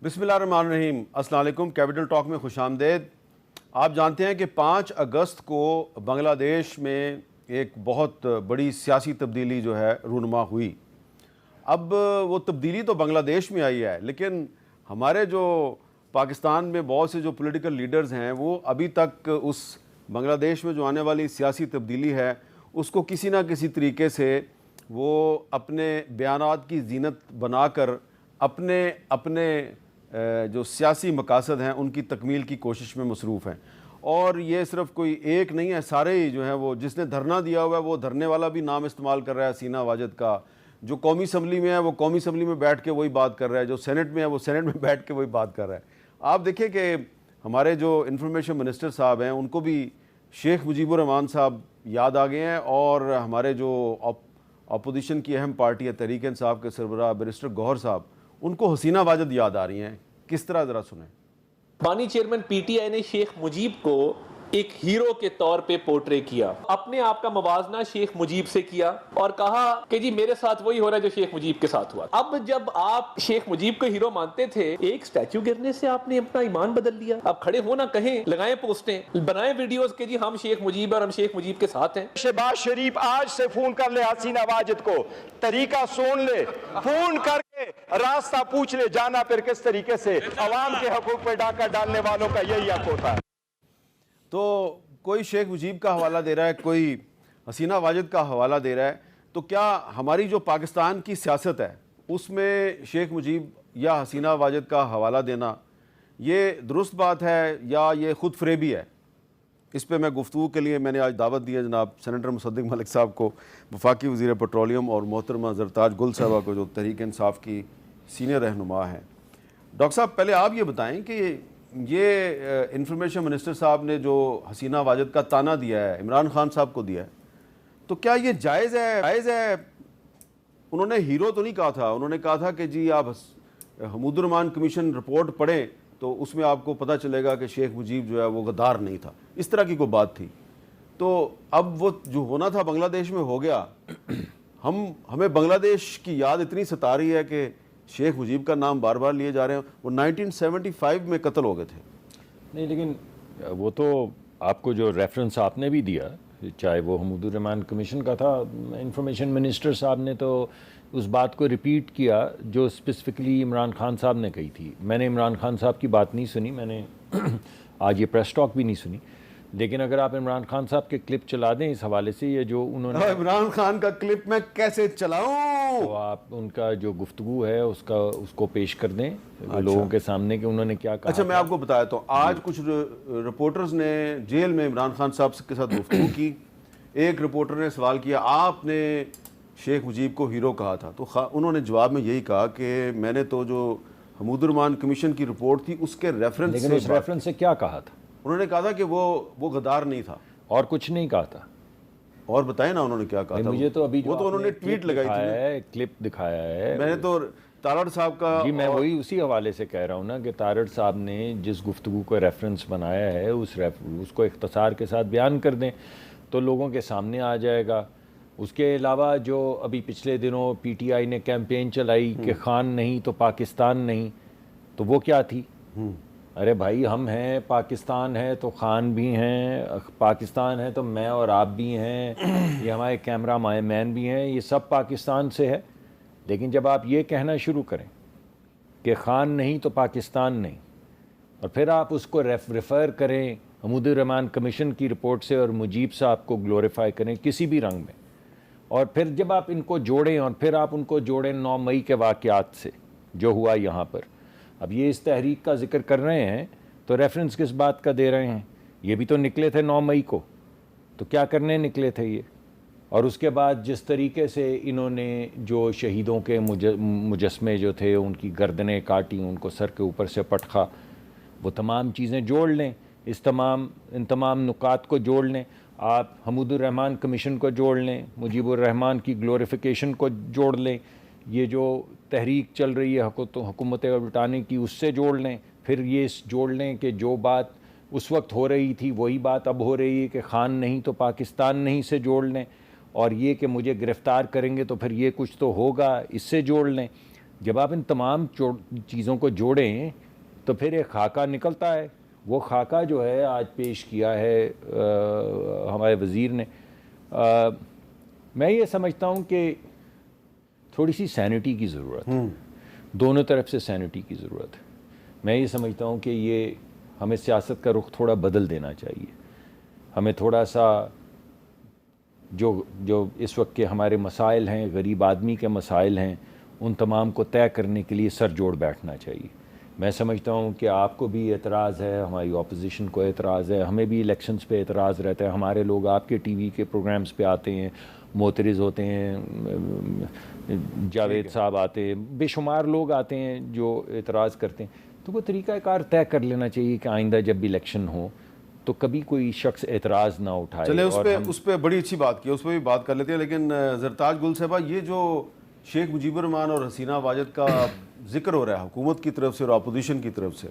بسم اللہ الرحمن الرحیم۔ السلام علیکم، کیپٹل ٹاک میں خوش آمدید۔ آپ جانتے ہیں کہ 5 اگست کو بنگلہ دیش میں ایک بہت بڑی سیاسی تبدیلی جو ہے رونما ہوئی۔ اب وہ تبدیلی تو بنگلہ دیش میں آئی ہے، لیکن ہمارے جو پاکستان میں بہت سے جو پولیٹیکل لیڈرز ہیں وہ ابھی تک اس بنگلہ دیش میں جو آنے والی سیاسی تبدیلی ہے اس کو کسی نہ کسی طریقے سے وہ اپنے بیانات کی زینت بنا کر اپنے جو سیاسی مقاصد ہیں ان کی تکمیل کی کوشش میں مصروف ہیں۔ اور یہ صرف کوئی ایک نہیں ہے، سارے ہی جو ہیں وہ جس نے دھرنا دیا ہوا ہے وہ دھرنے والا بھی نام استعمال کر رہا ہے حسینہ واجد کا، جو قومی اسمبلی میں ہے وہ قومی اسمبلی میں بیٹھ کے وہی بات کر رہا ہے، جو سینٹ میں ہے وہ سینٹ میں بیٹھ کے وہی بات کر رہا ہے۔ آپ دیکھیں کہ ہمارے جو انفارمیشن منسٹر صاحب ہیں ان کو بھی شیخ مجیب الرحمان صاحب یاد آ گئے ہیں، اور ہمارے جو اپوزیشن کی اہم پارٹی ہے تحریک انصاف کے سربراہ بیرسٹر گوہر صاحب، ان کو حسینہ واجد یاد آ رہی ہیں۔ کس طرح، ذرا سنیں۔ بانی چیئرمین پی ٹی آئی نے شیخ مجیب کو ایک ہیرو کے طور پہ پورٹرے کیا، اپنے آپ کا موازنہ شیخ مجیب سے کیا اور کہا کہ جی میرے ساتھ وہی ہو رہا ہے جو شیخ مجیب کے ساتھ ہوا۔ اب جب آپ شیخ مجیب کو ہیرو مانتے تھے، ایک سٹیچو گرنے سے آپ نے اپنا ایمان بدل لیا۔ اب کھڑے ہونا کہیں، لگائیں پوسٹیں، بنائیں ویڈیوز کہ جی ہم شیخ مجیب اور ہم شیخ مجیب کے ساتھ ہیں۔ شہباز شریف آج سے فون کر لے حسینہ واجد کو، طریقہ سن لے، فون کر کے راستہ پوچھ لے جانا پھر کس طریقے سے۔ عوام کے حقوق پہ ڈاکہ ڈالنے والوں کا یہی حق ہوتا ہے۔ تو کوئی شیخ مجیب کا حوالہ دے رہا ہے، کوئی حسینہ واجد کا حوالہ دے رہا ہے، تو کیا ہماری جو پاکستان کی سیاست ہے اس میں شیخ مجیب یا حسینہ واجد کا حوالہ دینا یہ درست بات ہے یا یہ خود فریبی ہے؟ اس پہ میں گفتگو کے لیے میں نے آج دعوت دی ہے جناب سینیٹر مصدق ملک صاحب کو، وفاقی وزیر پیٹرولیم، اور محترمہ زرتاج گل صاحبہ کو جو تحریک انصاف کی سینئر رہنما ہیں۔ ڈاکٹر صاحب پہلے آپ یہ بتائیں کہ یہ انفارمیشن منسٹر صاحب نے جو حسینہ واجد کا تانا دیا ہے، عمران خان صاحب کو دیا ہے، تو کیا یہ جائز ہے؟ انہوں نے ہیرو تو نہیں کہا تھا، انہوں نے کہا تھا کہ جی آپ حمود الرحمان کمیشن رپورٹ پڑھیں تو اس میں آپ کو پتہ چلے گا کہ شیخ مجیب جو ہے وہ غدار نہیں تھا، اس طرح کی کوئی بات تھی۔ تو اب وہ جو ہونا تھا بنگلہ دیش میں ہو گیا۔ ہمیں بنگلہ دیش کی یاد اتنی ستا رہی ہے کہ شیخ مجیب کا نام بار بار لیے جا رہے ہیں، وہ 1975 میں قتل ہو گئے تھے۔ نہیں، لیکن وہ تو آپ کو جو ریفرنس آپ نے بھی دیا، چاہے وہ حمود الرحمان کمیشن کا تھا، انفارمیشن منسٹر صاحب نے تو اس بات کو ریپیٹ کیا جو اسپیسیفکلی عمران خان صاحب نے کہی تھی۔ میں نے عمران خان صاحب کی بات نہیں سنی، میں نے آج یہ پریس ٹاک بھی نہیں سنی، لیکن اگر آپ عمران خان صاحب کے کلپ چلا دیں اس حوالے سے، یہ جو انہوں نے عمران خان کا کلپ میں کیسے چلاؤں، تو آپ ان کا جو گفتگو ہے اس کو پیش کر دیں لوگوں کے سامنے کہ انہوں نے کیا کہا۔ اچھا میں آپ کو بتایا تو آج کچھ رپورٹرز نے جیل میں عمران خان صاحب کے ساتھ گفتگو کی۔ ایک رپورٹر نے سوال کیا آپ نے شیخ مجیب کو ہیرو کہا تھا، تو انہوں نے جواب میں یہی کہا کہ میں نے تو جو حمود الرحمان کمیشن کی رپورٹ تھی اس کے ریفرنس سے، لیکن اس ریفرنس سے کیا کہا تھا؟ انہوں نے کہا تھا کہ وہ غدار نہیں تھا، اور کچھ نہیں کہا تھا۔ اور بتائیں نا انہوں نے کیا کہا تھا؟ مجھے تو ابھی وہ تو انہوں نے ٹویٹ لگائی تھی، کلپ دکھایا ہے میں نے تو تارڑ صاحب کا، جی میں وہی اسی حوالے سے کہہ رہا ہوں نا کہ تارڑ صاحب نے جس گفتگو کو ریفرنس بنایا ہے اس کو اختصار کے ساتھ بیان کر دیں تو لوگوں کے سامنے آ جائے گا۔ اس کے علاوہ جو ابھی پچھلے دنوں پی ٹی آئی نے کیمپین چلائی کہ خان نہیں تو پاکستان نہیں، تو وہ کیا تھی؟ ارے بھائی ہم ہیں، پاکستان ہے تو خان بھی ہیں، پاکستان ہے تو میں اور آپ بھی ہیں، یہ ہمارے کیمرہ مین بھی ہیں، یہ سب پاکستان سے ہے۔ لیکن جب آپ یہ کہنا شروع کریں کہ خان نہیں تو پاکستان نہیں، اور پھر آپ اس کو ریفر کریں حمود الرحمان کمیشن کی رپورٹ سے اور مجیب صاحب کو گلوریفائی کریں کسی بھی رنگ میں، اور پھر جب آپ ان کو جوڑیں اور پھر آپ ان کو جوڑیں 9 مئی کے واقعات سے جو ہوا یہاں پر، اب یہ اس تحریک کا ذکر کر رہے ہیں تو ریفرنس کس بات کا دے رہے ہیں؟ یہ بھی تو نکلے تھے 9 مئی کو، تو کیا کرنے نکلے تھے یہ؟ اور اس کے بعد جس طریقے سے انہوں نے جو شہیدوں کے مجسمے جو تھے ان کی گردنیں کاٹی، ان کو سر کے اوپر سے پٹخا، وہ تمام چیزیں جوڑ لیں، ان تمام نکات کو جوڑ لیں، آپ حمود الرحمان کمیشن کو جوڑ لیں، مجیب الرحمان کی گلوریفیکیشن کو جوڑ لیں، یہ جو تحریک چل رہی ہے حکومت اٹھانے کی اس سے جوڑ لیں، پھر یہ جوڑ لیں کہ جو بات اس وقت ہو رہی تھی وہی بات اب ہو رہی ہے کہ خان نہیں تو پاکستان نہیں سے جوڑ لیں، اور یہ کہ مجھے گرفتار کریں گے تو پھر یہ کچھ تو ہوگا اس سے جوڑ لیں۔ جب آپ ان تمام چیزوں کو جوڑیں تو پھر ایک خاکہ نکلتا ہے. وہ خاکہ جو ہے آج پیش کیا ہے ہمارے وزیر نے, میں یہ سمجھتا ہوں کہ تھوڑی سی سینٹی کی ضرورت ہے, دونوں طرف سے سینٹی کی ضرورت ہے. میں یہ سمجھتا ہوں کہ یہ ہمیں سیاست کا رخ تھوڑا بدل دینا چاہیے. ہمیں تھوڑا سا جو اس وقت کے ہمارے مسائل ہیں, غریب آدمی کے مسائل ہیں, ان تمام کو طے کرنے کے لیے سر جوڑ بیٹھنا چاہیے. میں سمجھتا ہوں کہ آپ کو بھی اعتراض ہے, ہماری اپوزیشن کو اعتراض ہے, ہمیں بھی الیکشنز پہ اعتراض رہتا ہے. ہمارے لوگ آپ کے ٹی وی کے پروگرامز پہ آتے ہیں, معترض ہوتے ہیں, جاوید صاحب آتے ہیں, بے شمار لوگ آتے ہیں جو اعتراض کرتے ہیں. تو وہ طریقہ کار طے کر لینا چاہیے کہ آئندہ جب بھی الیکشن ہو تو کبھی کوئی شخص اعتراض نہ اٹھائے. چلے اس پہ بڑی اچھی بات کی, اس پہ بھی بات کر لیتے ہیں. لیکن زرتاج گل صاحبہ, یہ جو شیخ مجیب الرحمان اور حسینہ واجد کا ذکر ہو رہا ہے حکومت کی طرف سے اور اپوزیشن کی طرف سے,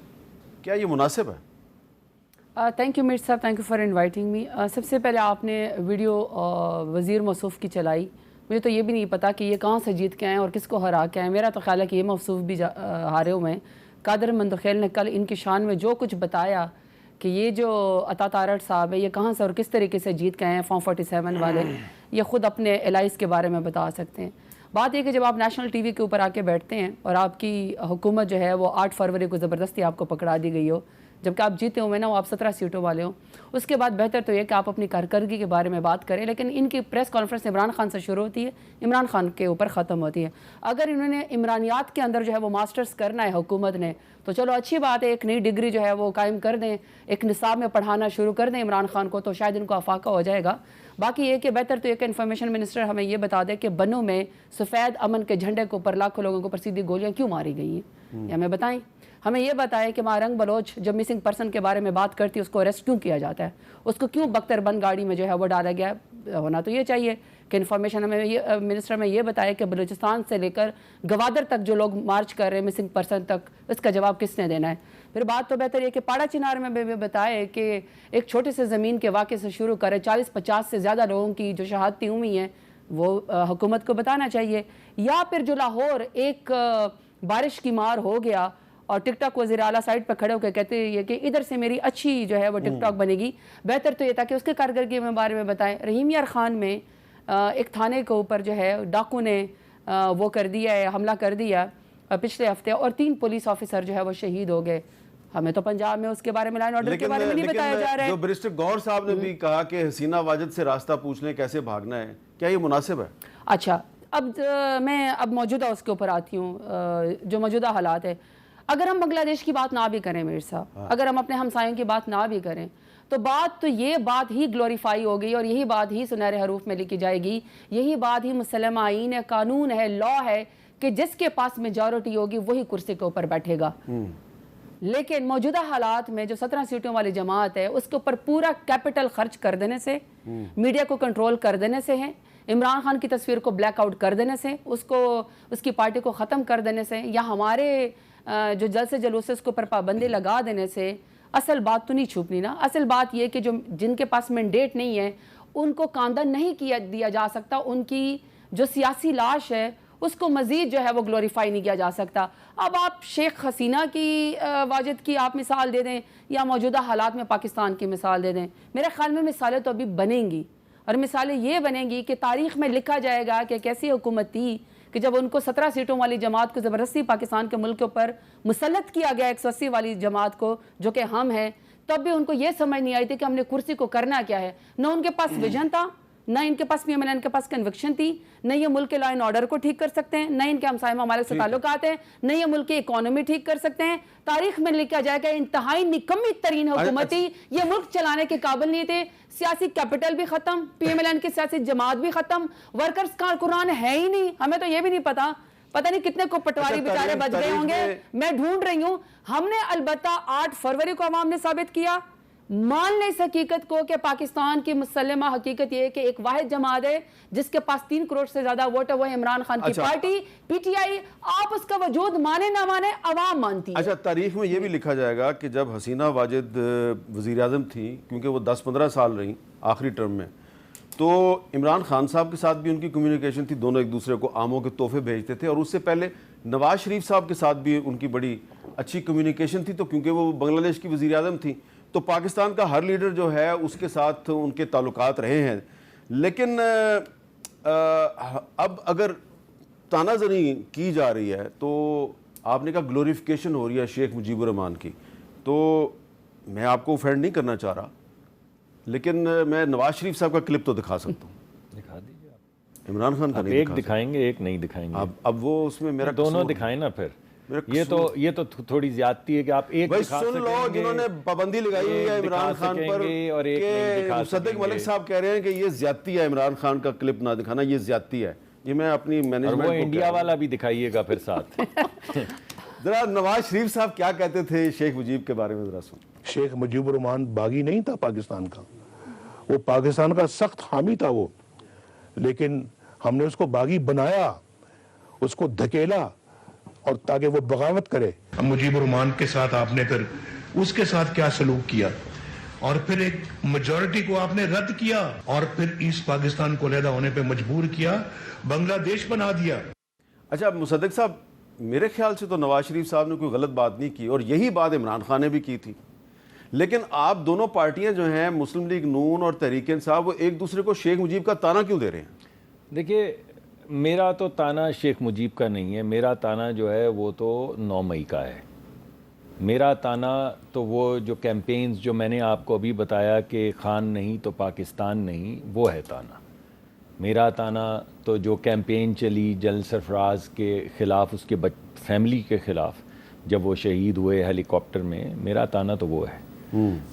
کیا یہ مناسب ہے؟ تھینک یو میر صاحب, thank you for inviting me. سب سے پہلے آپ نے ویڈیو وزیر موصوف کی چلائی. مجھے تو یہ بھی نہیں پتا کہ یہ کہاں سے جیت کے آئے اور کس کو ہرا کے آئے. میرا تو خیال ہے کہ یہ موصوف بھی ہارے ہوئے ہیں. قادر مندخیل نے کل ان کی شان میں جو کچھ بتایا کہ یہ جو عطا تارڑ صاحب ہے یہ کہاں سے اور کس طریقے سے جیت کے آئے ہیں فارم 47 والے, یہ خود اپنے الائز کے بارے میں بتا سکتے ہیں. بات یہ کہ جب آپ نیشنل ٹی وی کے اوپر آ کے بیٹھتے ہیں اور آپ کی حکومت جو ہے وہ 8 فروری کو زبردستی آپ کو پکڑا دی گئی ہو, جبکہ آپ جیتے ہوئے نا وہ آپ 17 سیٹوں والے ہوں, اس کے بعد بہتر تو یہ کہ آپ اپنی کارکردگی کے بارے میں بات کریں. لیکن ان کی پریس کانفرنس عمران خان سے شروع ہوتی ہے, عمران خان کے اوپر ختم ہوتی ہے. اگر انہوں نے عمرانیات کے اندر جو ہے وہ ماسٹرز کرنا ہے حکومت نے تو چلو اچھی بات ہے, ایک نئی ڈگری جو ہے وہ قائم کر دیں, ایک نصاب میں پڑھانا شروع کر دیں عمران خان کو, تو شاید ان کو افاقہ ہو جائے گا. باقی یہ کہ بہتر تو یہ کہ انفارمیشن منسٹر ہمیں یہ بتا دے کہ بنوں میں سفید امن کے جھنڈے کے اوپر لاکھوں لوگوں کو پر سیدھی گولیاں کیوں ماری گئی ہیں, یہ ہمیں بتائیں. ہمیں یہ بتائے کہ مارنگ بلوچ جب مسنگ پرسن کے بارے میں بات کرتی ہے اس کو اریسٹ کیوں کیا جاتا ہے, اس کو کیوں بختر بند گاڑی میں جو ہے وہ ڈالا گیا. ہونا تو یہ چاہیے کہ انفارمیشن ہمیں منسٹر میں یہ بتائے کہ بلوچستان سے لے کر گوادر تک جو لوگ مارچ کر رہے ہیں مسنگ پرسن تک, اس کا جواب کس نے دینا ہے. پھر بات تو بہتر یہ کہ پاڑا چنار میں بھی بتائے کہ ایک چھوٹے سے زمین کے واقعے سے شروع کرے, 40-50 سے زیادہ لوگوں کی جو شہادتیں ہوئی ہیں وہ حکومت کو بتانا چاہیے. یا پھر جو لاہور ایک بارش کی مار ہو گیا اور ٹک ٹاک وزیر اعلیٰ سائٹ پہ کھڑے ہو کے کہتے ہیں کہ ادھر سے میری اچھی جو ہے وہ ٹک ٹاک بنے گی, بہتر تو یہ تھا کہ اس کے کارکردگی کے بارے میں بتائیں. رحیم یار خان میں ایک تھانے کے اوپر جو ہے ڈاکو نے وہ کر دیا ہے, حملہ کر دیا پچھلے ہفتے, اور 3 پولیس آفیسر جو ہے وہ شہید ہو گئے. ہمیں تو پنجاب میں اس کے بارے میں لائن آرڈر کے بارے میں نہیں بتایا جا رہا ہے. جو بیرسٹر گور صاحب نے بھی کہا کہ حسینہ واجد سے راستہ پوچھ لیں کیسے بھاگنا ہے, کیا یہ مناسب ہے؟ اچھا, میں موجودہ اس کے اوپر آتی ہوں, جو موجودہ حالات ہے. اگر ہم بنگلہ دیش کی بات نہ بھی کریں میر صاحب, اگر ہم اپنے ہمسایوں کی بات نہ بھی کریں تو بات تو یہ بات ہی گلوریفائی ہو گئی اور یہی بات ہی سنہرے حروف میں لکھی جائے گی, یہی بات ہی مسلم آئین ہے, قانون ہے, لا ہے کہ جس کے پاس میجورٹی ہوگی وہی کرسی کے اوپر بیٹھے گا. لیکن موجودہ حالات میں جو 17 سیٹوں والی جماعت ہے اس کے اوپر پورا کیپٹل خرچ کر دینے سے, میڈیا کو کنٹرول کر دینے سے ہے, عمران خان کی تصویر کو بلیک آؤٹ کر دینے سے, اس کی پارٹی کو ختم کر دینے سے, یا ہمارے جو جلسے جلوس اس کے اوپر پابندی لگا دینے سے اصل بات تو نہیں چھپنی نا. اصل بات یہ کہ جن کے پاس مینڈیٹ نہیں ہے ان کو کاندہ نہیں دیا جا سکتا, ان کی جو سیاسی لاش ہے اس کو مزید جو ہے وہ گلوریفائی نہیں کیا جا سکتا. اب آپ شیخ حسینہ کی واجد کی آپ مثال دے دیں یا موجودہ حالات میں پاکستان کی مثال دے دیں, میرے خیال میں مثالیں تو ابھی بنیں گی, اور مثالیں یہ بنیں گی کہ تاریخ میں لکھا جائے گا کہ کیسی حکومت تھی کہ جب ان کو 17 سیٹوں والی جماعت کو زبردستی پاکستان کے ملک کے اوپر مسلط کیا گیا 180 والی جماعت کو جو کہ ہم ہیں, تب بھی ان کو یہ سمجھ نہیں آئی تھی کہ ہم نے کرسی کو کرنا کیا ہے. نہ ان کے پاس ویژن تھا, نہ ان کے پاس پی ایم ایل این کے پاس کنوکشن تھی, نہ یہ ملک کے لا اینڈ آرڈر کو ٹھیک کر سکتے ہیں, نہ ان کے ہمسائے ممالک سے تعلقات ہیں, نہ یہ ملک کی اکانومی ٹھیک کر سکتے ہیں. تاریخ میں لکھا جائے گا انتہائی نکمی ترین حکومت تھی, یہ ملک چلانے کے قابل نہیں تھے. سیاسی کیپٹل بھی ختم, پی ایم ایل این کی سیاسی جماعت بھی ختم, ورکرز کارکنان ہے ہی نہیں. ہمیں تو یہ بھی نہیں پتہ نہیں کتنے کو پٹواری بیچارے بچ گئے ہوں گے, میں ڈھونڈ رہی ہوں. ہم نے البتہ 8 فروری کو عوام نے ثابت کیا, مان لیں اس حقیقت کو کہ پاکستان کی مسلمہ حقیقت یہ ہے کہ ایک واحد جماعت ہے جس کے پاس 3 کروڑ سے زیادہ ووٹ ہے, وہ عمران خان کی پارٹی پی ٹی آئی. آپ اس کا وجود مانے نہ مانے عوام مانتی ہے. اچھا, تاریخ میں یہ بھی لکھا جائے گا کہ جب حسینہ واجد وزیر اعظم تھی, کیونکہ وہ 10-15 سال رہیں آخری ٹرم میں, تو عمران خان صاحب کے ساتھ بھی ان کی کمیونیکیشن تھی, دونوں ایک دوسرے کو آموں کے تحفے بھیجتے تھے, اور اس سے پہلے نواز شریف صاحب کے ساتھ بھی ان کی بڑی اچھی کمیونیکیشن تھی، تو کیونکہ وہ بنگلہ دیش کی وزیر اعظم تھی تو پاکستان کا ہر لیڈر جو ہے اس کے ساتھ ان کے تعلقات رہے ہیں. لیکن اب اگر تانا زنی کی جا رہی ہے تو آپ نے کہا گلوریفیکیشن ہو رہی ہے شیخ مجیب الرحمان کی، تو میں آپ کو اوفینڈ نہیں کرنا چاہ رہا، لیکن میں نواز شریف صاحب کا کلپ تو دکھا سکتا ہوں. دکھا دیجیے آپ. عمران خان کا نہیں ایک دکھائیں گے ایک نہیں دکھائیں گے. اب وہ اس میں میرا دونوں دکھائیں نا پھر. یہ تو تھوڑی زیادتی ہے کہ آپ ایک دکھا سن لو. جنہوں نے پابندی لگائی ہوئی ہے عمران خان پر کہ مصدق ملک صاحب کہہ رہے ہیں کہ یہ زیادتی ہے عمران خان کا کلپ نہ دکھانا، یہ زیادتی ہے. یہ میں اپنی مینجمنٹ کو انڈیا والا بھی دکھائیے گا پھر ساتھ. ذرا نواز شریف صاحب کیا کہتے تھے شیخ مجیب کے بارے میں ذرا سن. شیخ مجیب الرحمان باغی نہیں تھا پاکستان کا، وہ پاکستان کا سخت حامی تھا وہ، لیکن ہم نے اس کو باغی بنایا، اس کو دھکیلا اور تاکہ وہ بغاوت کرے. مجیب الرحمان کے ساتھ آپ نے پھر اس کے ساتھ کیا سلوک کیا، اور پھر ایک میجورٹی کو آپ نے رد کیا اور پھر ایسٹ پاکستان کو علیحدہ ہونے پہ مجبور کیا، بنگلہ دیش بنا دیا. اچھا مصدق صاحب، میرے خیال سے تو نواز شریف صاحب نے کوئی غلط بات نہیں کی، اور یہی بات عمران خان نے بھی کی تھی. لیکن آپ دونوں پارٹیاں جو ہیں مسلم لیگ نون اور تحریک انصاف، وہ ایک دوسرے کو شیخ مجیب کا تانا کیوں دے رہے ہیں؟ دیکھیے میرا تو تانا شیخ مجیب کا نہیں ہے، میرا تانا جو ہے وہ تو 9 مئی کا ہے. میرا تانا تو وہ جو کیمپینز جو میں نے آپ کو ابھی بتایا کہ خان نہیں تو پاکستان نہیں، وہ ہے تانا. میرا تانا تو جو کیمپین چلی جنرل سرفراز کے خلاف، اس کے فیملی کے خلاف جب وہ شہید ہوئے ہیلی کاپٹر میں، میرا تانا تو وہ ہے.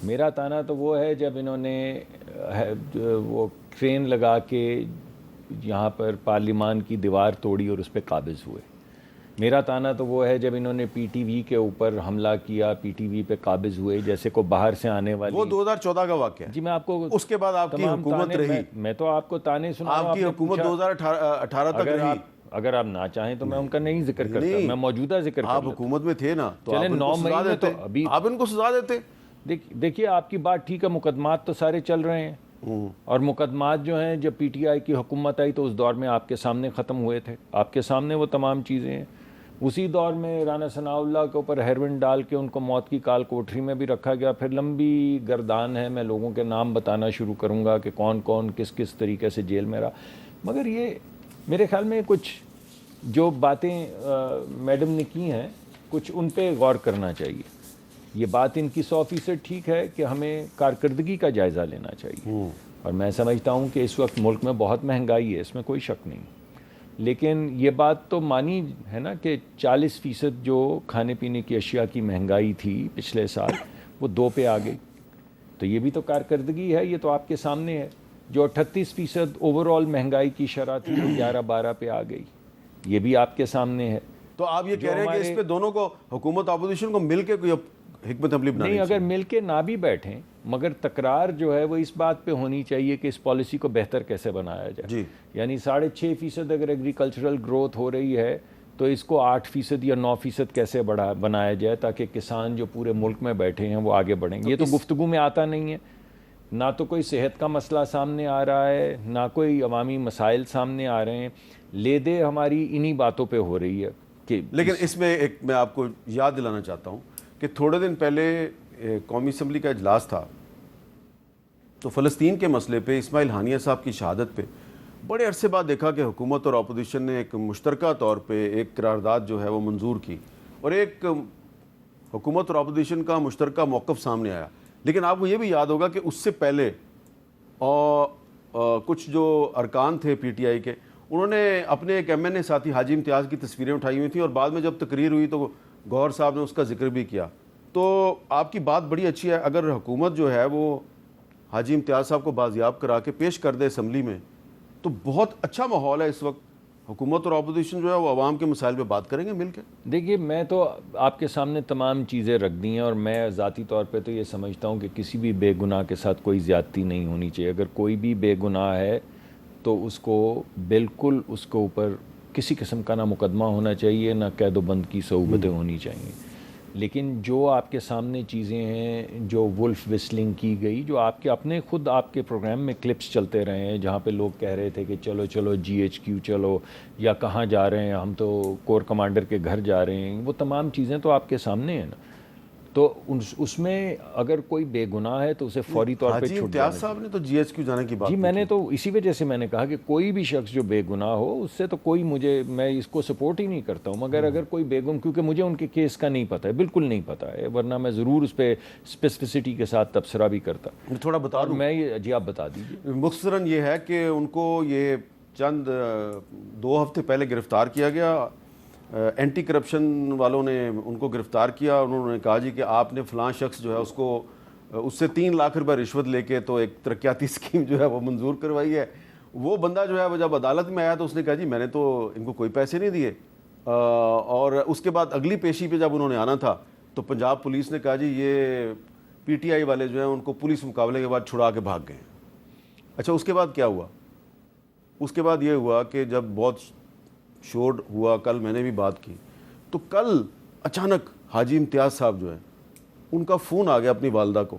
میرا تانا تو وہ ہے جب انہوں نے وہ ٹرین لگا کے یہاں پر پارلیمان کی دیوار توڑی اور اس پہ قابض ہوئے. میرا تانا تو وہ ہے جب انہوں نے پی ٹی وی کے اوپر حملہ کیا، پی ٹی وی پہ قابض ہوئے، جیسے کو باہر سے آنے والی. وہ 2014 کا واقعہ ہے. جی میں آپ کو اس کے بعد آپ کی حکومت رہی. میں تو آپ کو تانے سنا. آپ کی حکومت 2018 تک رہی. اگر آپ نہ چاہیں تو میں ان کا نہیں ذکر کرتا، میں موجودہ ذکر کرتا. آپ حکومت میں تھے نا، تو چلیں 9 مئی میں تو ابھی آپ ان کو سزا دیتے. دیکھیے آپ کی بات ٹھیک ہے، مقدمات تو سارے چل رہے ہیں، اور مقدمات جو ہیں جب پی ٹی آئی کی حکومت آئی تو اس دور میں آپ کے سامنے ختم ہوئے تھے، آپ کے سامنے وہ تمام چیزیں ہیں. اسی دور میں رانا ثناء اللہ کے اوپر ہیروئن ڈال کے ان کو موت کی کال کوٹری میں بھی رکھا گیا. پھر لمبی گردان ہے، میں لوگوں کے نام بتانا شروع کروں گا کہ کون کون کس کس طریقے سے جیل میں رہا. مگر یہ میرے خیال میں کچھ جو باتیں میڈم نے کی ہیں کچھ ان پہ غور کرنا چاہیے. یہ بات ان کی 100% ٹھیک ہے کہ ہمیں کارکردگی کا جائزہ لینا چاہیے، اور میں سمجھتا ہوں کہ اس وقت ملک میں بہت مہنگائی ہے، اس میں کوئی شک نہیں. لیکن یہ بات تو مانی ہے نا کہ 40% جو کھانے پینے کی اشیاء کی مہنگائی تھی پچھلے سال وہ 2 پہ آ گئی. تو یہ بھی تو کارکردگی ہے، یہ تو آپ کے سامنے ہے. جو 38% اوور آل مہنگائی کی شرح تھی وہ 11-12 پہ آ گئی، یہ بھی آپ کے سامنے ہے. تو آپ یہ کہہ رہے ہیں کہ اس پہ دونوں کو، حکومت اپوزیشن کو مل کے کوئی حکمت عملی بنانی نہیں، اگر مل کے نہ بھی بیٹھیں مگر تکرار جو ہے وہ اس بات پہ ہونی چاہیے کہ اس پالیسی کو بہتر کیسے بنایا جائے. جی. یعنی 6.5% اگر ایگریکلچرل گروتھ ہو رہی ہے تو اس کو 8% یا 9% کیسے بنایا جائے تاکہ کسان جو پورے ملک میں بیٹھے ہیں وہ آگے بڑھیں. یہ تو گفتگو میں آتا نہیں ہے. نہ تو کوئی صحت کا مسئلہ سامنے آ رہا ہے، نہ کوئی عوامی مسائل سامنے آ رہے ہیں. لے دے ہماری انہی باتوں پہ ہو رہی ہے. لیکن اس میں ایک میں آپ کو یاد دلانا چاہتا ہوں کہ تھوڑے دن پہلے قومی اسمبلی کا اجلاس تھا، تو فلسطین کے مسئلے پہ اسماعیل ہانیہ صاحب کی شہادت پہ بڑے عرصے بعد دیکھا کہ حکومت اور اپوزیشن نے ایک مشترکہ طور پہ ایک قرارداد جو ہے وہ منظور کی، اور ایک حکومت اور اپوزیشن کا مشترکہ موقف سامنے آیا. لیکن آپ کو یہ بھی یاد ہوگا کہ اس سے پہلے کچھ جو ارکان تھے پی ٹی آئی کے، انہوں نے اپنے ایک ایم این اے ساتھی حاجی امتیاز کی تصویریں اٹھائی ہوئی تھیں، اور بعد میں جب تقریر ہوئی تو گوہر صاحب نے اس کا ذکر بھی کیا. تو آپ کی بات بڑی اچھی ہے، اگر حکومت جو ہے وہ حاجی امتیاز صاحب کو بازیاب کرا کے پیش کر دے اسمبلی میں تو بہت اچھا ماحول ہے اس وقت. حکومت اور اپوزیشن جو ہے وہ عوام کے مسائل پہ بات کریں گے مل کے. دیکھیے میں تو آپ کے سامنے تمام چیزیں رکھ دی ہیں، اور میں ذاتی طور پہ تو یہ سمجھتا ہوں کہ کسی بھی بے گناہ کے ساتھ کوئی زیادتی نہیں ہونی چاہیے. اگر کوئی بھی بے گناہ ہے تو اس کو بالکل اس کے اوپر کسی قسم کا نہ مقدمہ ہونا چاہیے، نہ قید و بند کی صعوبتیں ہونی چاہیے. لیکن جو آپ کے سامنے چیزیں ہیں جو وولف وسلنگ کی گئی، جو آپ کے اپنے خود آپ کے پروگرام میں کلپس چلتے رہے ہیں جہاں پہ لوگ کہہ رہے تھے کہ چلو چلو GHQ چلو، یا کہاں جا رہے ہیں ہم تو کور کمانڈر کے گھر جا رہے ہیں، وہ تمام چیزیں تو آپ کے سامنے ہیں نا. تو اس میں اگر کوئی بے گناہ ہے تو اسے فوری طور پہ حاجی چھوٹ امتیاز جانا صاحب نے تو GHQ جانے کی بات جی کی میں تھی. نے تو اسی وجہ سے میں نے کہا کہ کوئی بھی شخص جو بے گناہ ہو اس سے تو کوئی میں اس کو سپورٹ ہی نہیں کرتا ہوں، مگر اگر کوئی بے گناہ، کیونکہ مجھے ان کے کیس کا نہیں پتہ ہے، بالکل نہیں پتہ ہے، ورنہ میں ضرور اس پہ اسپیسیفسٹی کے ساتھ تبصرہ بھی کرتا. میں تھوڑا بتا اور دوں، میں جی آپ بتا دیجیے. مختصراً یہ ہے کہ ان کو یہ چند 2 ہفتے پہلے گرفتار کیا گیا. اینٹی کرپشن والوں نے ان کو گرفتار کیا. انہوں نے کہا جی کہ آپ نے فلاں شخص جو ہے اس سے 3 لاکھ روپے رشوت لے کے تو ایک ترقیاتی اسکیم جو ہے وہ منظور کروائی ہے. وہ بندہ جو ہے وہ جب عدالت میں آیا تو اس نے کہا جی میں نے تو ان کو کوئی پیسے نہیں دیے. اور اس کے بعد اگلی پیشی پہ جب انہوں نے آنا تھا تو پنجاب پولیس نے کہا جی یہ PTI والے جو ہیں ان کو پولیس مقابلے کے بعد چھڑا کے بھاگ گئے. اچھا اس کے بعد کیا ہوا؟ اس کے بعد یہ ہوا کہ جب بہت شور ہوا، کل میں نے بھی بات کی، تو کل اچانک حاجی امتیاز صاحب جو ہیں ان کا فون آ گیا اپنی والدہ کو.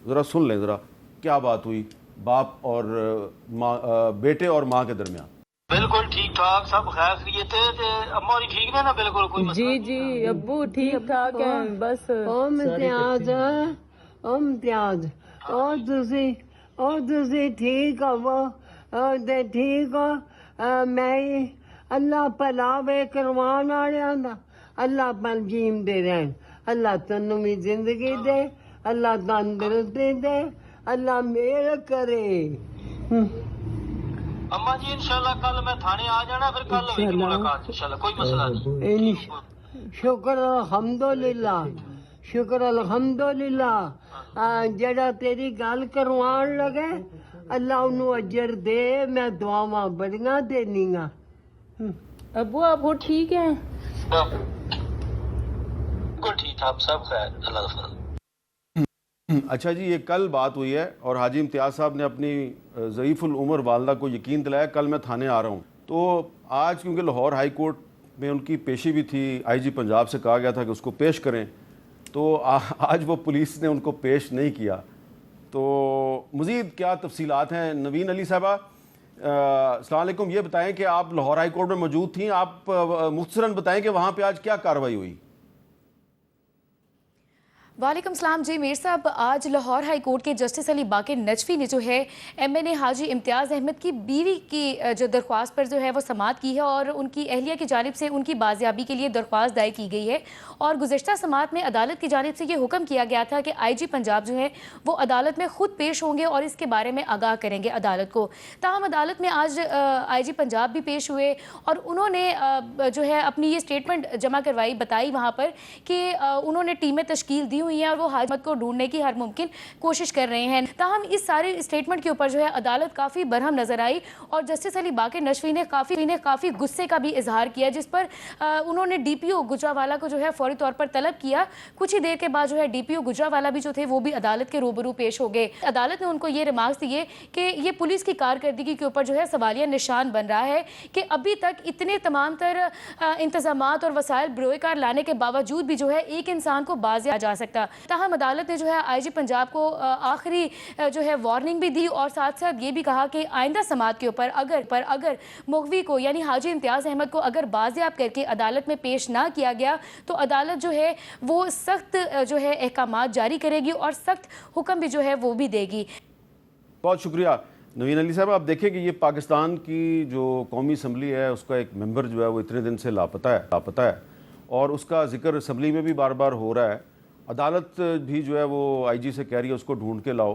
ذرا سن لیں ذرا کیا بات ہوئی باپ اور ماں، بیٹے اور ماں کے درمیان. بالکل ٹھیک ٹھاک سب خیر خیریت ہے تے اما ہوری ٹھیک نے نا؟ بالکل کوئی مسئلہ جی جی ابو ٹھیک ٹھاک ہیں بس امتیاز اور تسی ٹھیک ہو تے ٹھیک ہو. میں اللہ پلاوے کروان والےاں دا، اللہ پر جیم دے رہن، اللہ تنوں بھی زندگی دے، اللہ تندرستی دے، اللہ میرے کرے. اما جی انشاءاللہ کل میں تھانے آ جانا، پھر کل ہوئے گی ملاقات انشاءاللہ، کوئی مسئلہ نہیں. شکر الحمدللہ، شکر الحمدللہ. جڑا تیری گل کروان لگے اللہ انہوں اجر دے، میں دعاواں بڑیاں دینیاں. ابو آپ وہ ٹھیک ہیں؟ بالکل ٹھیک ٹھاک سب خیر، اللہ کا فضل. اچھا جی یہ کل بات ہوئی ہے اور حاجی امتیاز صاحب نے اپنی ضعیف العمر والدہ کو یقین دلایا کل میں تھانے آ رہا ہوں. تو آج کیونکہ لاہور ہائی کورٹ میں ان کی پیشی بھی تھی، IG پنجاب سے کہا گیا تھا کہ اس کو پیش کریں، تو آج وہ پولیس نے ان کو پیش نہیں کیا. تو مزید کیا تفصیلات ہیں؟ نوین علی صاحبہ السلام علیکم، یہ بتائیں کہ آپ لاہور ہائی کورٹ میں موجود تھیں، آپ مختصراً بتائیں کہ وہاں پہ آج کیا کارروائی ہوئی؟ وعلیکم السلام. جی میر صاحب، آج لاہور ہائی کورٹ کے جسٹس علی باقر نجفی نے جو ہے MNA حاجی امتیاز احمد کی بیوی کی جو درخواست پر جو ہے وہ سماعت کی ہے اور ان کی اہلیہ کی جانب سے ان کی بازیابی کے لیے درخواست دائر کی گئی ہے. اور گزشتہ سماعت میں عدالت کی جانب سے یہ حکم کیا گیا تھا کہ IG پنجاب جو ہے وہ عدالت میں خود پیش ہوں گے اور اس کے بارے میں آگاہ کریں گے عدالت کو. تاہم عدالت میں آج IG پنجاب بھی پیش ہوئے اور انہوں نے جو ہے اپنی یہ اسٹیٹمنٹ جمع کروائی، بتائی وہاں پر کہ انہوں نے ٹیمیں تشکیل دی ہوئی ہیں اور وہ حاجی کو ڈھونڈنے کی ہر ممکن کوشش کر رہے ہیں. تاہم اس سارے اسٹیٹمنٹ کے اوپر جو ہے عدالت کافی برہم نظر آئی اور جسٹس علی باقر نجفی نے کافی غصے کا بھی اظہار کیا، جس پر انہوں نے DPO گجرانوالہ کو جو ہے فوری طور پر طلب کیا. کچھ ہی دیر کے بعد جو ہے DPO گجرانوالہ بھی جو تھے وہ بھی عدالت کے روبرو پیش ہو گئے. عدالت نے ان کو یہ ریمارکس دیے کہ یہ پولیس کی کارکردگی کے اوپر جو ہے سوالیہ نشان بن رہا ہے کہ ابھی تک اتنے تمام تر انتظامات اور وسائل بروئے کار لانے کے باوجود بھی جو ہے ایک انسان کو بازیاب جا سکتا. تاہم عدالت نے جو ہے IG پنجاب کو آخری جو ہے وارننگ بھی دی اور ساتھ ساتھ یہ بھی کہا کہ آئندہ سماعت کے اوپر اگر مغوی کو یعنی حاجی امتیاز احمد کو اگر بازیاب کر کے عدالت میں پیش نہ کیا گیا تو عدالت جو ہے وہ سخت جو ہے احکامات جاری کرے گی اور سخت حکم بھی جو ہے وہ بھی دے گی. بہت شکریہ نوین علی صاحب. آپ دیکھیں کہ یہ پاکستان کی جو قومی اسمبلی ہے اس کا ایک ممبر جو ہے وہ اتنے دن سے لاپتہ ہے اور اس کا ذکر اسمبلی میں بھی بار بار ہو رہا ہے. عدالت بھی جو ہے وہ IG سے کہہ رہی ہے اس کو ڈھونڈ کے لاؤ،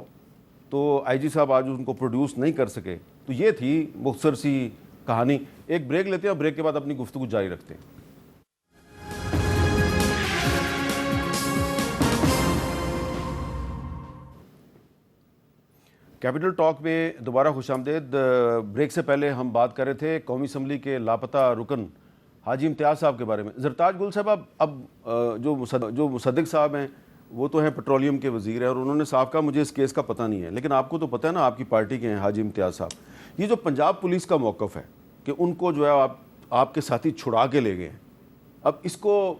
تو IG صاحب آج ان کو پروڈیوس نہیں کر سکے. تو یہ تھی مختصر سی کہانی. ایک بریک لیتے ہیں اور بریک کے بعد اپنی گفتگو جاری رکھتے ہیں. کیپٹل ٹاک میں دوبارہ خوش آمدید. بریک سے پہلے ہم بات کر رہے تھے قومی اسمبلی کے لاپتہ رکن حاجی امتیاز صاحب کے بارے میں. زرتاج گل صاحب اب جو مصدق صاحب ہیں وہ تو ہیں پیٹرولیم کے وزیر ہیں اور انہوں نے صاف کہا مجھے اس کیس کا پتہ نہیں ہے، لیکن آپ کو تو پتہ ہے نا آپ کی پارٹی کے ہیں حاجی امتیاز صاحب. یہ جو پنجاب پولیس کا موقف ہے کہ ان کو جو ہے آپ کے ساتھی چھڑا کے لے گئے ہیں، اب اس کو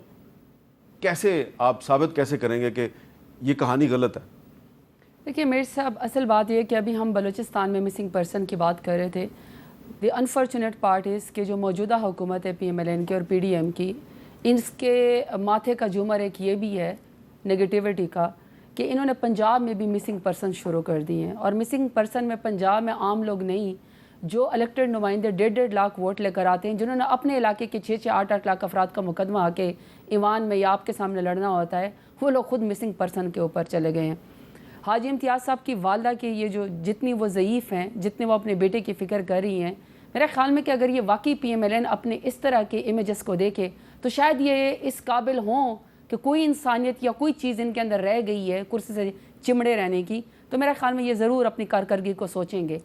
کیسے آپ ثابت کیسے کریں گے کہ یہ کہانی غلط ہے؟ دیکھیے میر صاحب، اصل بات یہ ہے کہ ابھی ہم بلوچستان میں مسنگ پرسن کی بات کر رہے تھے. دی انفارچونیٹ پارٹ از کہ جو موجودہ حکومت ہے پی ایم ایل این کی اور پی ڈی ایم کی، اس کے ماتھے کا جمر ایک یہ بھی ہے نگیٹیوٹی کا کہ انہوں نے پنجاب میں بھی مسنگ پرسن شروع کر دی ہیں. اور مسنگ پرسن میں پنجاب میں عام لوگ نہیں، جو الیکٹڈ نمائندے 1.5 لاکھ ووٹ لے کر آتے ہیں، جنہوں نے اپنے علاقے کے 6-8 لاکھ افراد کا مقدمہ آ کے ایوان میں یا آپ کے سامنے لڑنا ہوتا ہے، وہ لوگ خود مسنگ پرسن کے اوپر چلے گئے ہیں. حاجی امتیاز صاحب کی والدہ کے یہ جو جتنی وہ ضعیف ہیں، جتنے وہ اپنے بیٹے کی فکر کر رہی ہیں، میرے خیال میں کہ اگر یہ واقعی پی ایم ایل این اپنے اس طرح کے امیجز کو دیکھے تو شاید یہ اس قابل ہوں کہ کوئی انسانیت یا کوئی چیز ان کے اندر رہ گئی ہے کرسی سے چمڑے رہنے کی، تو میرے خیال میں یہ ضرور اپنی کارکردگی کو سوچیں گے.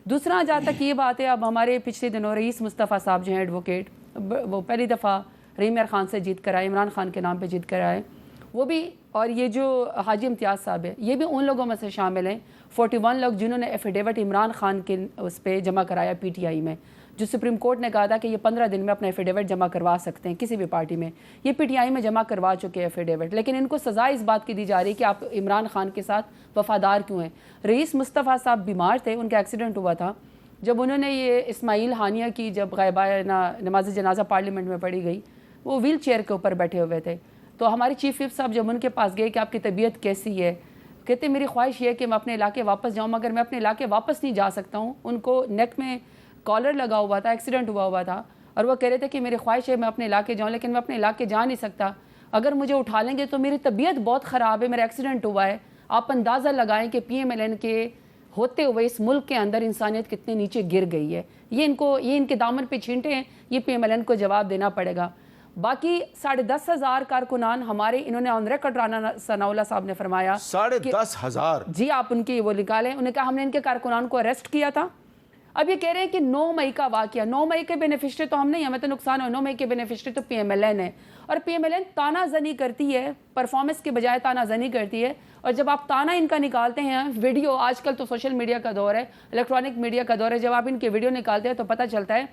دوسرا جہاں تک یہ بات ہے، اب ہمارے پچھلے دنوں رئیس مصطفیٰ صاحب جو ہیں ایڈوکیٹ، وہ پہلی دفعہ رحیم یار خان سے جیت کر آئے، عمران خان کے نام پہ جیت کر آئے وہ بھی. اور یہ جو حاجی امتیاز صاحب ہے یہ بھی ان لوگوں میں سے شامل ہیں 41 لوگ جنہوں نے ایفیڈیوٹ عمران خان کے اس پہ جمع کرایا پی ٹی آئی میں، جو سپریم کورٹ نے کہا تھا کہ یہ 15 دن میں اپنا ایفیڈیوٹ جمع کروا سکتے ہیں کسی بھی پارٹی میں. یہ پی ٹی آئی میں جمع کروا چکے ایفیڈیوٹ، لیکن ان کو سزا اس بات کی دی جا رہی ہے کہ آپ عمران خان کے ساتھ وفادار کیوں ہیں. رئیس مصطفیٰ صاحب بیمار تھے، ان کا ایکسیڈنٹ ہوا تھا. جب انہوں نے یہ اسماعیل ہانیہ کی جب غائبانہ نماز جنازہ پارلیمنٹ میں پڑھی گئی، وہ ویل چیئر کے اوپر بیٹھے ہوئے تھے. تو ہمارے چیف وپ صاحب جب ان کے پاس گئے کہ آپ کی طبیعت کیسی ہے، کہتے میری خواہش یہ ہے کہ میں اپنے علاقے واپس جاؤں، مگر میں اپنے علاقے واپس نہیں جا سکتا ہوں. ان کو نیک میں کالر لگا ہوا تھا، ایکسیڈنٹ ہوا تھا، اور وہ کہہ رہے تھے کہ میری خواہش ہے میں اپنے علاقے جاؤں، لیکن میں اپنے علاقے جا نہیں سکتا. اگر مجھے اٹھا لیں گے تو میری طبیعت بہت خراب ہے، میرا ایکسیڈنٹ ہوا ہے. آپ اندازہ لگائیں کہ پی ایم ایل این کے ہوتے ہوئے اس ملک کے اندر انسانیت کتنے نیچے گر گئی ہے. یہ ان کے دامن پہ چھینٹے ہیں، یہ پی ایم ایل این کو جواب دینا پڑے گا. باقی 10,500 کارکنان ہمارے، انہوں نے آن ریکارڈ رانا ثناء اللہ صاحب نے فرمایا 10,500. جی آپ ان کی وہ نکالیں. انہوں نے کہا ہم نے ان کے کارکنان کو اریسٹ کیا تھا. اب یہ کہہ رہے ہیں کہ 9 مئی کا واقعہ، 9 مئی کے بینیفیشری تو ہم نہیں، ہمیں تو نقصان ہو. 9 مئی کے بینیفیشری تو پی ایم ایل این ہے، اور پی ایم ایل این تانا زنی کرتی ہے، پرفارمنس کے بجائے تانا زنی کرتی ہے. اور جب آپ تانا ان کا نکالتے ہیں ویڈیو، آج کل تو سوشل میڈیا کا دور ہے، الیکٹرانک میڈیا کا دور ہے، جب آپ ان کے ویڈیو نکالتے ہیں تو پتہ چلتا ہے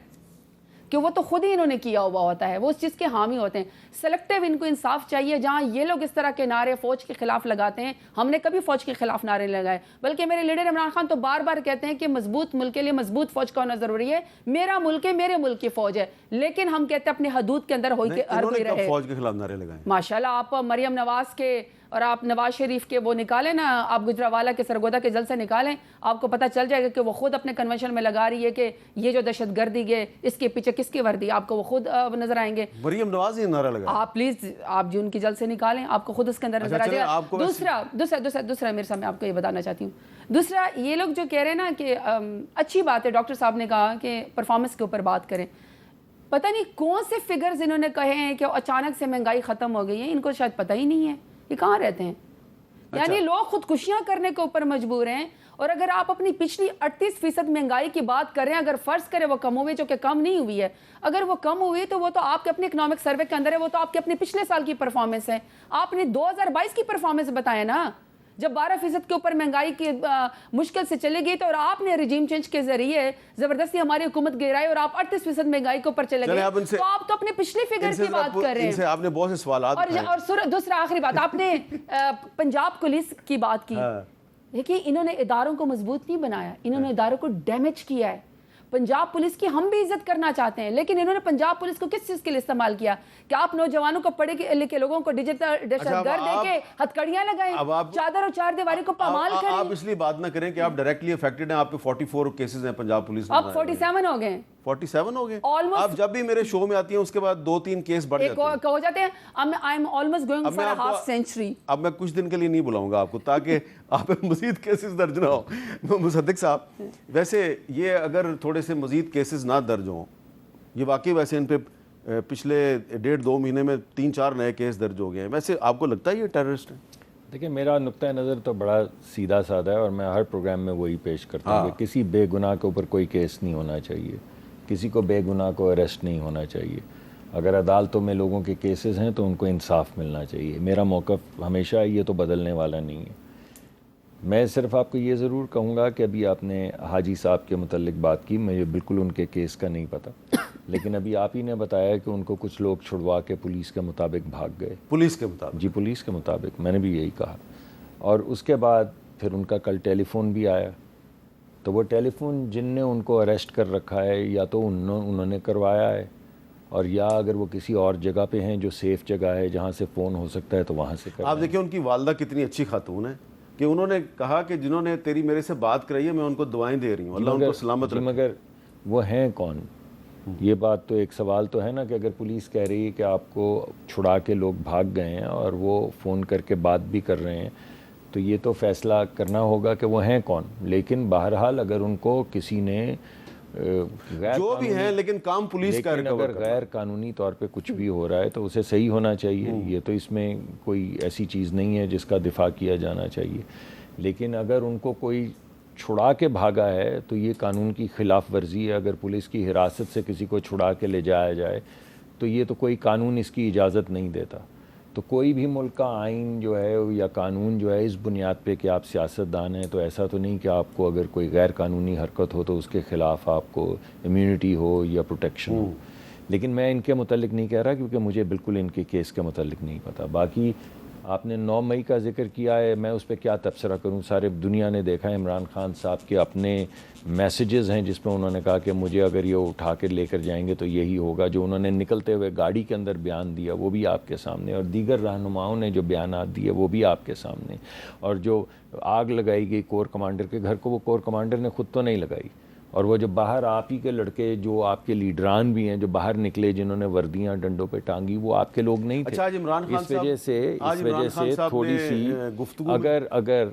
کہ وہ تو خود ہی انہوں نے کیا ہوا ہوتا ہے، وہ اس چیز کے حامی ہوتے ہیں. سلیکٹیو ان کو انصاف چاہیے. جہاں یہ لوگ اس طرح کے نعرے فوج کے خلاف لگاتے ہیں، ہم نے کبھی فوج کے خلاف نعرے لگائے، بلکہ میرے لیڈر عمران خان تو بار بار کہتے ہیں کہ مضبوط ملک کے لیے مضبوط فوج کا ہونا ضروری ہے. میرا ملک ہے، میرے ملک کی فوج ہے، لیکن ہم کہتے ہیں اپنی حدود کے اندر ہر کوئی رہے. فوج کے خلاف نعرے لگائیں ماشاءاللہ آپ مریم نواز کے اور آپ نواز شریف کے وہ نکالیں نا، آپ گجرانوالہ کے سرگودا کے جلسے نکالیں، آپ کو پتہ چل جائے گا کہ وہ خود اپنے کنونشن میں لگا رہی ہے کہ یہ جو دہشت گردی ہے اس کے پیچھے کس کی وردی، آپ کو وہ خود نظر آئیں گے. مریم نواز یہ نعرہ لگا. آپ پلیز آپ جو ان کی جلسے نکالیں، آپ کو خود اس کے اندر نظر آ جائے گا. دوسرا میرے سامنے آپ کو یہ بتانا چاہتی ہوں. دوسرا یہ لوگ جو کہہ رہے ہیں نا کہ اچھی بات ہے، ڈاکٹر صاحب نے کہا کہ پرفارمنس کے اوپر بات کریں. پتہ نہیں کون سے فگرز انہوں نے کہے ہیں کہ اچانک سے مہنگائی ختم ہو گئی ہے، ان کو شاید پتہ ہی نہیں ہے یہ کہاں رہتے ہیں. یعنی لوگ خودکشیاں کرنے کے اوپر مجبور ہیں. اور اگر آپ اپنی پچھلی 38% مہنگائی کی بات کر رہے ہیں، اگر فرض کریں وہ کم ہوئی، جو کہ کم نہیں ہوئی ہے، اگر وہ کم ہوئی تو وہ تو آپ کے اپنے اکنامک سروے کے اندر ہے، وہ تو آپ کے اپنے پچھلے سال کی پرفارمنس ہے. آپ نے 2022 کی پرفارمنس بتائے نا، جب 12% کے اوپر مہنگائی کی مشکل سے چلے گئی تو، اور آپ نے رجیم چینج کے ذریعے زبردستی ہماری حکومت گرائی اور آپ 38% مہنگائی کے اوپر چلے گئے، تو آپ تو اپنے پچھلے فگر کی بات کر رہے ہیں. ان سے آپ نے بہت سے سوالات اور دوسرا آخری بات، آپ نے پنجاب پولیس کی بات کی. دیکھیے انہوں نے اداروں کو مضبوط نہیں بنایا، انہوں نے اداروں کو ڈیمیج کیا ہے. پنجاب پولیس کی ہم بھی عزت کرنا چاہتے ہیں، لیکن انہوں نے پنجاب پولیس کو کس چیز کے لیے استعمال کیا کہ آپ نوجوانوں کو پڑھے لکھے لوگوں کو ڈیجیٹل دہشت گرد دے کے ہتھکڑیاں لگائیں، چادر اور چار دیواری کو پامال کریں. آپ اس لیے بات نہ کریں کہ آپ ڈائریکٹلی افیکٹڈ ہیں. آپ کے 44 کیسز ہیں پنجاب پولیس میں. اب 47 ہو گئے. 47 ہو گئے. آپ جب بھی میرے شو میں آتی ہیں اس کے بعد 2-3 کیس بڑھ جاتے ہیں. ہو جاتے ہیں. I am almost going for a half century. اب میں کچھ دن کے لیے نہیں بلاؤں گا آپ کو تاکہ آپ مزید کیسز درج نہ ہو. مصدق صاحب، ویسے یہ اگر تھوڑے سے مزید کیسز نہ درج ہوں، یہ واقعی ویسے ان پہ پچھلے 1.5-2 مہینے میں 3-4 نئے کیس درج ہو گئے ہیں، ویسے آپ کو لگتا ہے یہ ٹیررسٹ ہیں؟ دیکھیں میرا نقطہ نظر تو بڑا سیدھا سادہ ہے، اور میں ہر پروگرام میں وہی پیش کرتا ہوں کہ کسی بے گناہ کے اوپر کوئی کیس نہیں ہونا چاہیے، کسی کو بے گناہ کو اریسٹ نہیں ہونا چاہیے. اگر عدالتوں میں لوگوں کے کیسز ہیں تو ان کو انصاف ملنا چاہیے. میرا موقف ہمیشہ یہ تو بدلنے والا نہیں ہے. میں صرف آپ کو یہ ضرور کہوں گا کہ ابھی آپ نے حاجی صاحب کے متعلق بات کی، مجھے بالکل ان کے کیس کا نہیں پتہ. لیکن ابھی آپ ہی نے بتایا کہ ان کو کچھ لوگ چھڑوا کے پولیس کے مطابق بھاگ گئے. پولیس کے مطابق؟ جی پولیس کے مطابق، میں نے بھی یہی کہا. اور اس کے بعد پھر ان کا کل ٹیلی فون بھی آیا. تو وہ ٹیلی فون جن نے ان کو اریسٹ کر رکھا ہے یا تو انہوں نے کروایا ہے، اور یا اگر وہ کسی اور جگہ پہ ہیں جو سیف جگہ ہے جہاں سے فون ہو سکتا ہے تو وہاں سے آپ دیکھیں ان کی والدہ کتنی اچھی خاتون ہے کہ انہوں نے کہا کہ جنہوں نے تیری میرے سے بات کرائی ہے میں ان کو دعائیں دے رہی ہوں، اللہ ان کو سلامت رکھے. مگر وہ ہیں کون؟ یہ بات تو ایک سوال تو ہے نا کہ اگر پولیس کہہ رہی ہے کہ آپ کو چھڑا کے لوگ بھاگ گئے ہیں اور وہ فون کر کے بات بھی کر رہے ہیں، تو یہ تو فیصلہ کرنا ہوگا کہ وہ ہیں کون. لیکن بہرحال اگر ان کو کسی نے جو بھی ہیں، لیکن کام پولیس کا ریکور اگر غیر قانونی طور پہ کچھ بھی ہو رہا ہے تو اسے صحیح ہونا چاہیے. یہ تو اس میں کوئی ایسی چیز نہیں ہے جس کا دفاع کیا جانا چاہیے. لیکن اگر ان کو کوئی چھڑا کے بھاگا ہے تو یہ قانون کی خلاف ورزی ہے. اگر پولیس کی حراست سے کسی کو چھڑا کے لے جایا جائے تو یہ تو کوئی قانون اس کی اجازت نہیں دیتا. تو کوئی بھی ملک کا آئین جو ہے یا قانون جو ہے اس بنیاد پہ کہ آپ سیاستدان ہیں تو ایسا تو نہیں کہ آپ کو اگر کوئی غیر قانونی حرکت ہو تو اس کے خلاف آپ کو امیونٹی ہو یا پروٹیکشن ہو. لیکن میں ان کے متعلق نہیں کہہ رہا کیونکہ مجھے بالکل ان کے کیس کے متعلق نہیں پتہ. باقی آپ نے 9 مئی کا ذکر کیا ہے، میں اس پہ کیا تبصرہ کروں. سارے دنیا نے دیکھا ہے عمران خان صاحب کے اپنے میسیجز ہیں جس میں انہوں نے کہا کہ مجھے اگر یہ اٹھا کے لے کر جائیں گے تو یہی ہوگا. جو انہوں نے نکلتے ہوئے گاڑی کے اندر بیان دیا وہ بھی آپ کے سامنے، اور دیگر رہنماؤں نے جو بیانات دیے وہ بھی آپ کے سامنے. اور جو آگ لگائی گئی کور کمانڈر کے گھر کو، وہ کور کمانڈر نے خود تو نہیں لگائی. اور وہ جو باہر آپ ہی کے لڑکے جو آپ کے لیڈران بھی ہیں جو باہر نکلے جنہوں نے وردیاں ڈنڈوں پہ ٹانگی، وہ آپ کے لوگ نہیں تھے. اچھا آج عمران خان اس وجہ سے تھوڑی سی اگر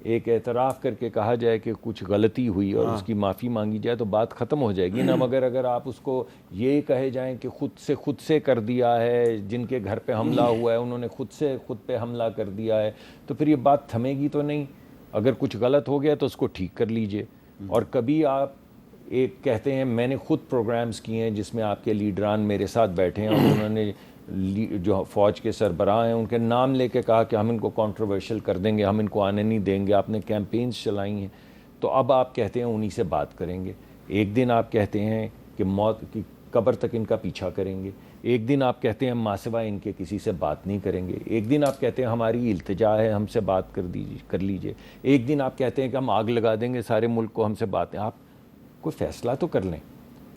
ایک اعتراف کر کے کہا جائے کہ کچھ غلطی ہوئی اور اس کی معافی مانگی جائے تو بات ختم ہو جائے گی نا. مگر اگر آپ اس کو یہ کہے جائیں کہ خود سے کر دیا ہے، جن کے گھر پہ حملہ ہوا ہے انہوں نے خود پہ حملہ کر دیا ہے، تو پھر یہ بات تھمے گی تو نہیں. اگر کچھ غلط ہو گیا تو اس کو ٹھیک کر لیجئے. اور کبھی آپ ایک کہتے ہیں میں نے خود پروگرامز کیے ہیں جس میں آپ کے لیڈران میرے ساتھ بیٹھے ہیں اور انہوں نے جو فوج کے سربراہ ہیں ان کے نام لے کے کہا کہ ہم ان کو کنٹروورشل کر دیں گے، ہم ان کو آنے نہیں دیں گے. آپ نے کیمپینز چلائی ہیں تو اب آپ کہتے ہیں انہی سے بات کریں گے. ایک دن آپ کہتے ہیں کہ موت کی قبر تک ان کا پیچھا کریں گے. ایک دن آپ کہتے ہیں ماں سوائے ان کے کسی سے بات نہیں کریں گے. ایک دن آپ کہتے ہیں ہماری التجا ہے ہم سے بات کر لیجئے. ایک دن آپ کہتے ہیں کہ ہم آگ لگا دیں گے سارے ملک کو، ہم سے باتیں. آپ کوئی فیصلہ تو کر لیں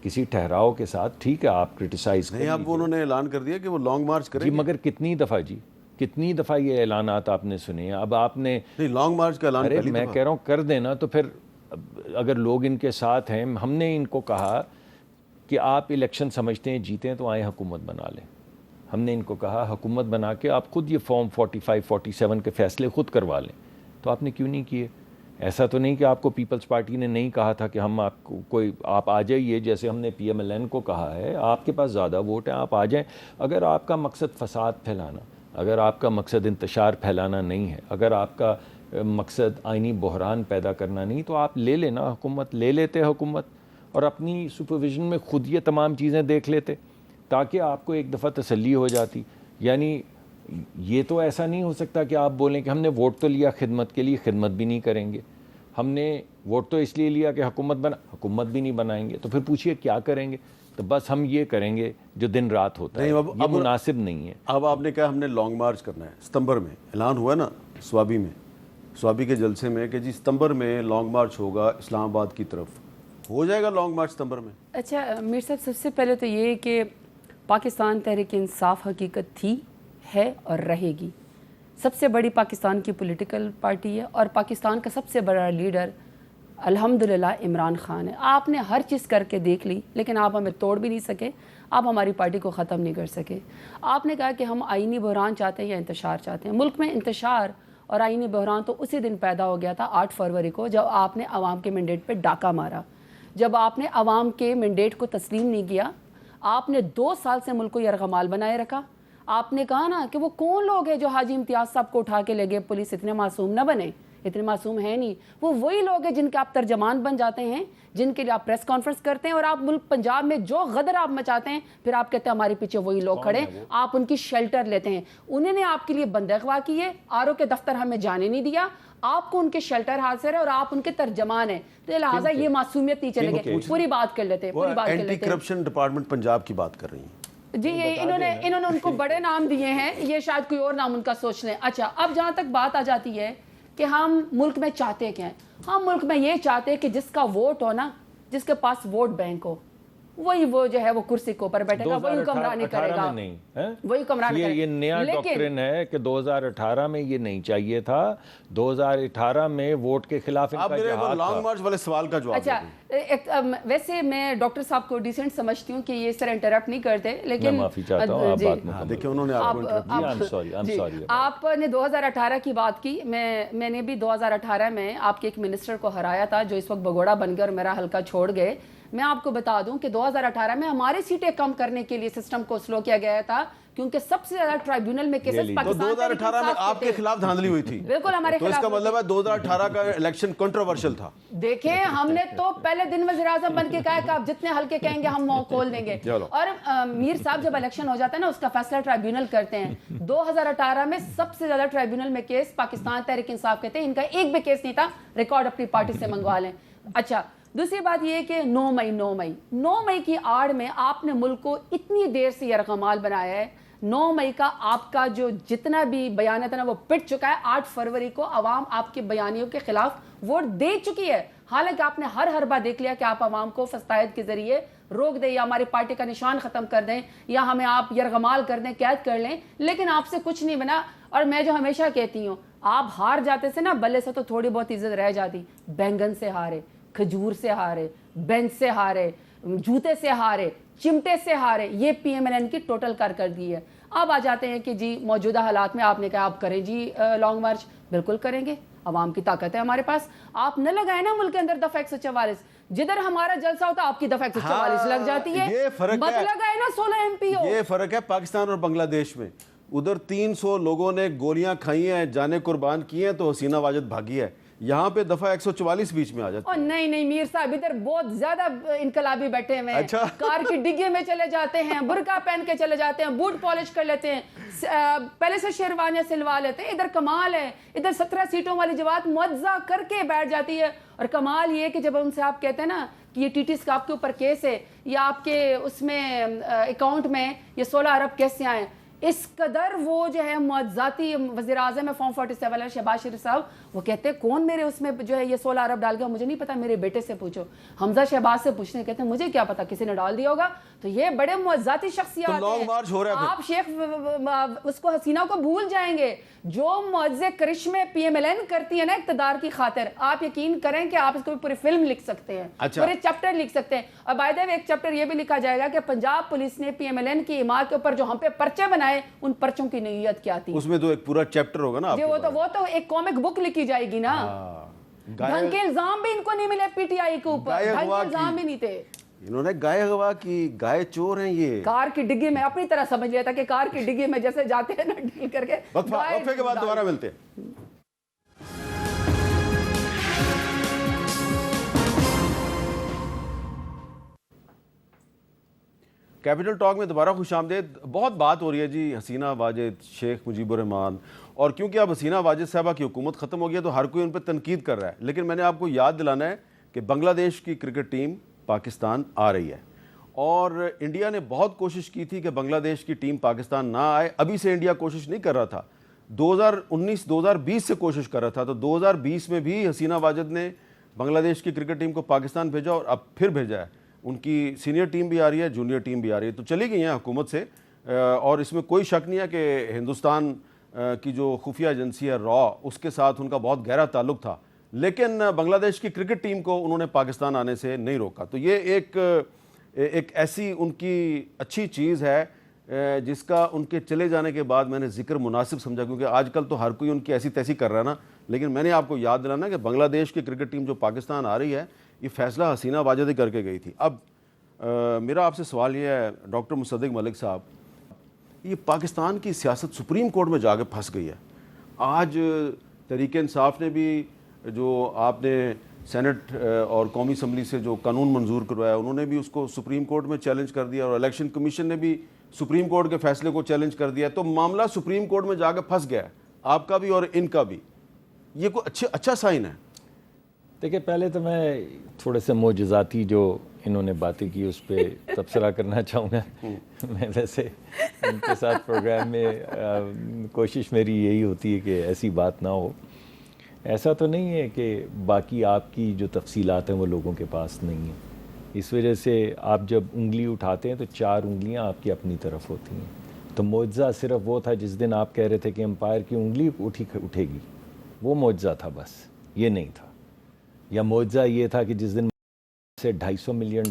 کسی ٹھہراؤ کے ساتھ. ٹھیک ہے آپ کرٹیسائز کریں. نہیں اب انہوں نے اعلان کر دیا کہ وہ لانگ مارچ کریں گے. مگر کتنی دفعہ یہ اعلانات آپ نے سنے ہیں. اب آپ نے لانگ مارچ کا اعلان ارے میں کہہ رہا ہوں کر دینا. تو پھر اگر لوگ ان کے ساتھ ہیں، ہم نے ان کو کہا کہ آپ الیکشن سمجھتے ہیں جیتے تو آئیں حکومت بنا لیں. ہم نے ان کو کہا حکومت بنا کے آپ خود یہ فارم 45 47 کے فیصلے خود کروا لیں. تو آپ نے کیوں نہیں کیے؟ ایسا تو نہیں کہ آپ کو پیپلز پارٹی نے نہیں کہا تھا کہ ہم آپ آ جائیے، جیسے ہم نے پی ایم ایل این کو کہا ہے آپ کے پاس زیادہ ووٹ ہیں آپ آ جائیں. اگر آپ کا مقصد فساد پھیلانا، اگر آپ کا مقصد انتشار پھیلانا نہیں ہے، اگر آپ کا مقصد آئینی بحران پیدا کرنا نہیں، تو آپ لے لینا حکومت، لے لیتے حکومت اور اپنی سپرویژن میں خود یہ تمام چیزیں دیکھ لیتے تاکہ آپ کو ایک دفعہ تسلی ہو جاتی. یعنی یہ تو ایسا نہیں ہو سکتا کہ آپ بولیں کہ ہم نے ووٹ تو لیا خدمت کے لیے، خدمت بھی نہیں کریں گے. ہم نے ووٹ تو اس لیے لیا کہ حکومت بھی نہیں بنائیں گے. تو پھر پوچھئے کیا کریں گے؟ تو بس ہم یہ کریں گے جو دن رات ہوتا ہے. یہ مناسب نہیں ہے. اب آپ نے کہا ہم نے لانگ مارچ کرنا ہے. ستمبر میں اعلان ہوا نا سوابی کے جلسے میں کہ جی ستمبر میں لانگ مارچ ہوگا اسلام آباد کی طرف. ہو جائے گا لانگ مارچ ستمبر میں؟ اچھا میر صاحب، سب سے پہلے تو یہ کہ پاکستان تحریک انصاف حقیقت تھی، ہے اور رہے گی. سب سے بڑی پاکستان کی پولیٹیکل پارٹی ہے اور پاکستان کا سب سے بڑا لیڈر الحمدللہ عمران خان ہے. آپ نے ہر چیز کر کے دیکھ لی لیکن آپ ہمیں توڑ بھی نہیں سکے، آپ ہماری پارٹی کو ختم نہیں کر سکے. آپ نے کہا کہ ہم آئینی بحران چاہتے ہیں یا انتشار چاہتے ہیں. ملک میں انتشار اور آئینی بحران تو اسی دن پیدا ہو گیا تھا 8 فروری کو، جب آپ نے عوام کے مینڈیٹ پہ ڈاکہ مارا، جب آپ نے عوام کے مینڈیٹ کو تسلیم نہیں کیا. آپ نے 2 سال سے ملک کو یرغمال بنائے رکھا. آپ نے کہا نا کہ وہ کون لوگ ہیں جو حاجی امتیاز صاحب کو اٹھا کے لے گئے، پولیس اتنے معصوم نہ بنے اتنے معصوم ہیں نہیں. وہ وہی لوگ ہیں جن کے آپ ترجمان بن جاتے ہیں, جن کے لیے آپ پریس کانفرنس کرتے ہیں, اور آپ ملک پنجاب میں جو غدر آپ مچاتے ہیں پھر آپ کہتے ہیں ہمارے پیچھے وہی لوگ کھڑے ہیں, آپ ان کی شیلٹر لیتے ہیں. انہوں نے آپ کے لیے بندہ اغوا کی ہے, RO کے دفتر ہمیں جانے نہیں دیا, آپ کو ان کے شیلٹر حاصل ہے اور آپ ان کے ترجمان ہیں, تو لہٰذا یہ معصومیت نہیں چلے گے. پوری بات کر لیتے ہیں, پوری بات کر لیتے ہیں. اینٹی کرپشن ڈپارٹمنٹ پنجاب کی بات کر رہی ہیں جی, یہ انہوں نے ان کو بڑے نام دیے ہیں, یہ شاید کوئی اور نام ان کا سوچ لیں. اچھا, اب جہاں تک بات آ جاتی ہے کہ ہم ملک میں چاہتے کیا ہیں, ہم ملک میں یہ چاہتے ہیں کہ جس کا ووٹ ہو نا, جس کے پاس ووٹ بینک ہو, وہی وہ جو ہے وہ کرسی کے اوپر بیٹھے گا, وہی حکمرانی کرے گا, وہی حکمرانی کرے گا. یہ نیا ڈاکٹرن ہے کہ 2018 میں یہ نہیں چاہیے تھا, 2018 میں ووٹ کے خلاف آپ میرے لانگ مارچ والے سوال کا جواب. اچھا, ویسے میں ڈاکٹر صاحب کو ڈیسنٹ سمجھتی ہوں کہ یہ اس طرح انٹرپٹ نہیں کرتے, لیکن میں معافی چاہتا ہوں, آپ بات مکمل. دیکھیں انہوں نے آپ نے 2018 کی بات کی, میں نے بھی 2018 میں آپ کے ایک منسٹر کو ہرایا تھا جو اس وقت بگوڑا بن گئے اور میرا حلقہ چھوڑ گئے. میں آپ کو بتا دوں کہ 2018 میں ہماری سیٹیں کم کرنے کے لیے سسٹم کو سلو کیا گیا تھا, کیونکہ سب سے زیادہ ٹرائیبیونل میں کیسز پاکستان 2018 میں آپ کے خلاف دھاندلی ہوئی تھی. بالکل ہمارے خلاف. تو اس کا مطلب ہے 2018 کا الیکشن کنٹروورشل تھا. دیکھیں, ہم نے تو پہلے دن وزیر اعظم بن کے کہا کہ آپ جتنے حلقے کہیں گے ہم وہ کھول دیں گے, اور میر صاحب جب الیکشن ہو جاتا ہے نا اس کا فیصلہ ٹرائیبیونل کرتے ہیں. 2018 میں سب سے زیادہ ٹرائیبیونل میں کیس پاکستان تحریک انصاف کہتے ہیں, ان کا ایک بھی کیس نہیں تھا, ریکارڈ اپنی پارٹی سے منگوا لیں. اچھا, دوسری بات یہ کہ 9 مئی کی آڑ میں آپ نے ملک کو اتنی دیر سے یرغمال بنایا ہے. 9 مئی کا آپ کا جو جتنا بھی بیان تھا نا وہ پٹ چکا ہے. 8 فروری کو عوام آپ کے بیانیوں کے خلاف ووٹ دے چکی ہے, حالانکہ آپ نے ہر بار دیکھ لیا کہ آپ عوام کو فساد کے ذریعے روک دیں یا ہماری پارٹی کا نشان ختم کر دیں یا ہمیں آپ یرغمال کر دیں, قید کر لیں, لیکن آپ سے کچھ نہیں بنا. اور میں جو ہمیشہ کہتی ہوں, آپ ہار جاتے سے نا بلے سے تو تھوڑی بہت عزت رہ جاتی. بینگن سے ہارے, کھجور سے ہارے, بینچ سے ہارے, جوتے سے ہارے, چمٹے سے ہارے, یہ PMLN کی ٹوٹل کارکردگی ہے. اب آ جاتے ہیں کہ جی موجودہ حالات میں آپ نے کہا آپ کریں جی لانگ مارچ, بالکل کریں گے, عوام کی طاقت ہے ہمارے پاس. آپ نہ لگائیں نا ملک کے اندر دفعہ 144, جدھر ہمارا جلسہ ہوتا آپ کی دفعہ 144 لگ جاتی ہے. مت لگائے نا 16 MP ہو. یہ فرق ہے پاکستان اور بنگلہ دیش میں. ادھر 300 لوگوں نے گولیاں کھائی ہیں, جانیں قربان کی ہیں, تو حسینہ واجد بھاگی ہے. یہاں پہ دفعہ 144 بیچ میں آ جاتا ہے. نہیں میر صاحب, ادھر بہت زیادہ انقلابی بیٹھے ہوئے ہیں. کار کی ڈگے میں چلے جاتے ہیں, برقع پہن کے چلے جاتے ہیں, بوٹ پالش کر لیتے ہیں, پہلے سے شیروانیاں سلوا لیتے ہیں. ادھر کمال ہے, ادھر 17 سیٹوں والی جماعت معجزہ کر کے بیٹھ جاتی ہے. اور کمال یہ کہ جب ان سے آپ کہتے ہیں نا کہ یہ TTs کا آپ کے اوپر کیس ہے یا آپ کے اس میں اکاؤنٹ میں یہ 16 ارب کیسے آئیں, اس قدر وہ جو ہے معجزاتی وزیر اعظم ہے فارم 47 والا شہباز شریف صاحب, وہ کہتے ہیں کون میرے اس میں جو ہے یہ 16 ارب ڈال گیا, مجھے نہیں پتا, میرے بیٹے سے پوچھو. حمزہ شہباز سے پوچھنے کہتے ہیں مجھے کیا پتا, کسی نے ڈال دیا ہوگا. تو یہ بڑے معجزاتی شخصیات ہیں. آپ شیخ اس کو حسینہ کو بھول جائیں گے جو معجزے کرشمے PMLN کرتی ہے نا اقتدار کی خاطر. آپ یقین کریں کہ آپ اس کو پوری فلم لکھ سکتے ہیں, پورے چیپٹر لکھ سکتے ہیں. اور بائی دا وے ایک چیپٹر یہ بھی لکھا جائے گا کہ پنجاب پولیس نے PMLN کی حمایت کے اوپر جو ہم پہ پرچے بنائے, ان پرچوں کی نوعیت کیا تھی. اس میں تو ایک پورا چیپٹر ہوگا نا. جی وہ تو ایک کامک بک لکھی جائے گی نا. ڈھنگ کے الزام بھی ان کو نہیں ملے PTI کے اوپر, ڈھنگ کے الزام بھی نہیں تھے. انہوں نے گائے گواہ کی, گائے چور ہیں یہ. کار کی ڈگی میں اپنی طرح سمجھ لیا تھا کہ کار کی ڈگی میں جیسے جاتے ہیں نا ڈھیل کر کے. وقفے کے بعد دوبارہ ملتے ہیں. کیپٹل ٹاک میں دوبارہ خوش آمدید. بہت بات ہو رہی ہے جی حسینہ واجد, شیخ مجیب الرحمان, اور کیونکہ اب حسینہ واجد صاحبہ کی حکومت ختم ہو گئی ہے تو ہر کوئی ان پہ تنقید کر رہا ہے. لیکن میں نے آپ کو یاد دلانا ہے کہ بنگلہ دیش کی کرکٹ ٹیم پاکستان آ رہی ہے, اور انڈیا نے بہت کوشش کی تھی کہ بنگلہ دیش کی ٹیم پاکستان نہ آئے. ابھی سے انڈیا کوشش نہیں کر رہا تھا, 2019-2020 سے کوشش کر رہا تھا. تو 2020 میں بھی حسینہ واجد نے بنگلہ دیش کی کرکٹ ٹیم کو پاکستان بھیجا, اور اب پھر بھیجا ہے. ان کی سینئر ٹیم بھی آ رہی ہے, جونیئر ٹیم بھی آ رہی ہے, تو چلی گئی ہیں حکومت سے. اور اس میں کوئی شک نہیں ہے کہ ہندوستان کی جو خفیہ ایجنسی ہے را, اس کے ساتھ ان کا بہت گہرا تعلق تھا. لیکن بنگلہ دیش کی کرکٹ ٹیم کو انہوں نے پاکستان آنے سے نہیں روکا. تو یہ ایک ایسی ان کی اچھی چیز ہے جس کا ان کے چلے جانے کے بعد میں نے ذکر مناسب سمجھا, کیونکہ آج کل تو ہر کوئی ان کی ایسی تیسی کر رہا ہے نا. لیکن میں نے آپ کو یاد دلانا کہ بنگلہ دیش کی کرکٹ ٹیم جو پاکستان آ رہی ہے, یہ فیصلہ حسینہ واجد ہی کر کے گئی تھی. اب میرا آپ سے سوال یہ ہے ڈاکٹر مصدق ملک صاحب, یہ پاکستان کی سیاست سپریم کورٹ میں جا کے پھنس گئی ہے. آج تحریک انصاف نے بھی جو آپ نے سینٹ اور قومی اسمبلی سے جو قانون منظور کروایا انہوں نے بھی اس کو سپریم کورٹ میں چیلنج کر دیا, اور الیکشن کمیشن نے بھی سپریم کورٹ کے فیصلے کو چیلنج کر دیا. تو معاملہ سپریم کورٹ میں جا کے پھنس گیا ہے, آپ کا بھی اور ان کا بھی. یہ کوئی اچھا سائن ہے؟ دیکھیں, پہلے تو میں تھوڑے سے معجزاتی جو انہوں نے باتیں کی اس پہ تبصرہ کرنا چاہوں گا. میں ویسے ان کے ساتھ پروگرام میں کوشش میری یہی ہوتی ہے کہ ایسی بات نہ ہو. ایسا تو نہیں ہے کہ باقی آپ کی جو تفصیلات ہیں وہ لوگوں کے پاس نہیں ہیں. اس وجہ سے آپ جب انگلی اٹھاتے ہیں تو 4 انگلیاں آپ کی اپنی طرف ہوتی ہیں. تو معجزہ صرف وہ تھا جس دن آپ کہہ رہے تھے کہ امپائر کی انگلی اٹھے گی, وہ معجزہ تھا, بس یہ نہیں تھا. یا معجزہ یہ تھا کہ جس دن سے $250 ملین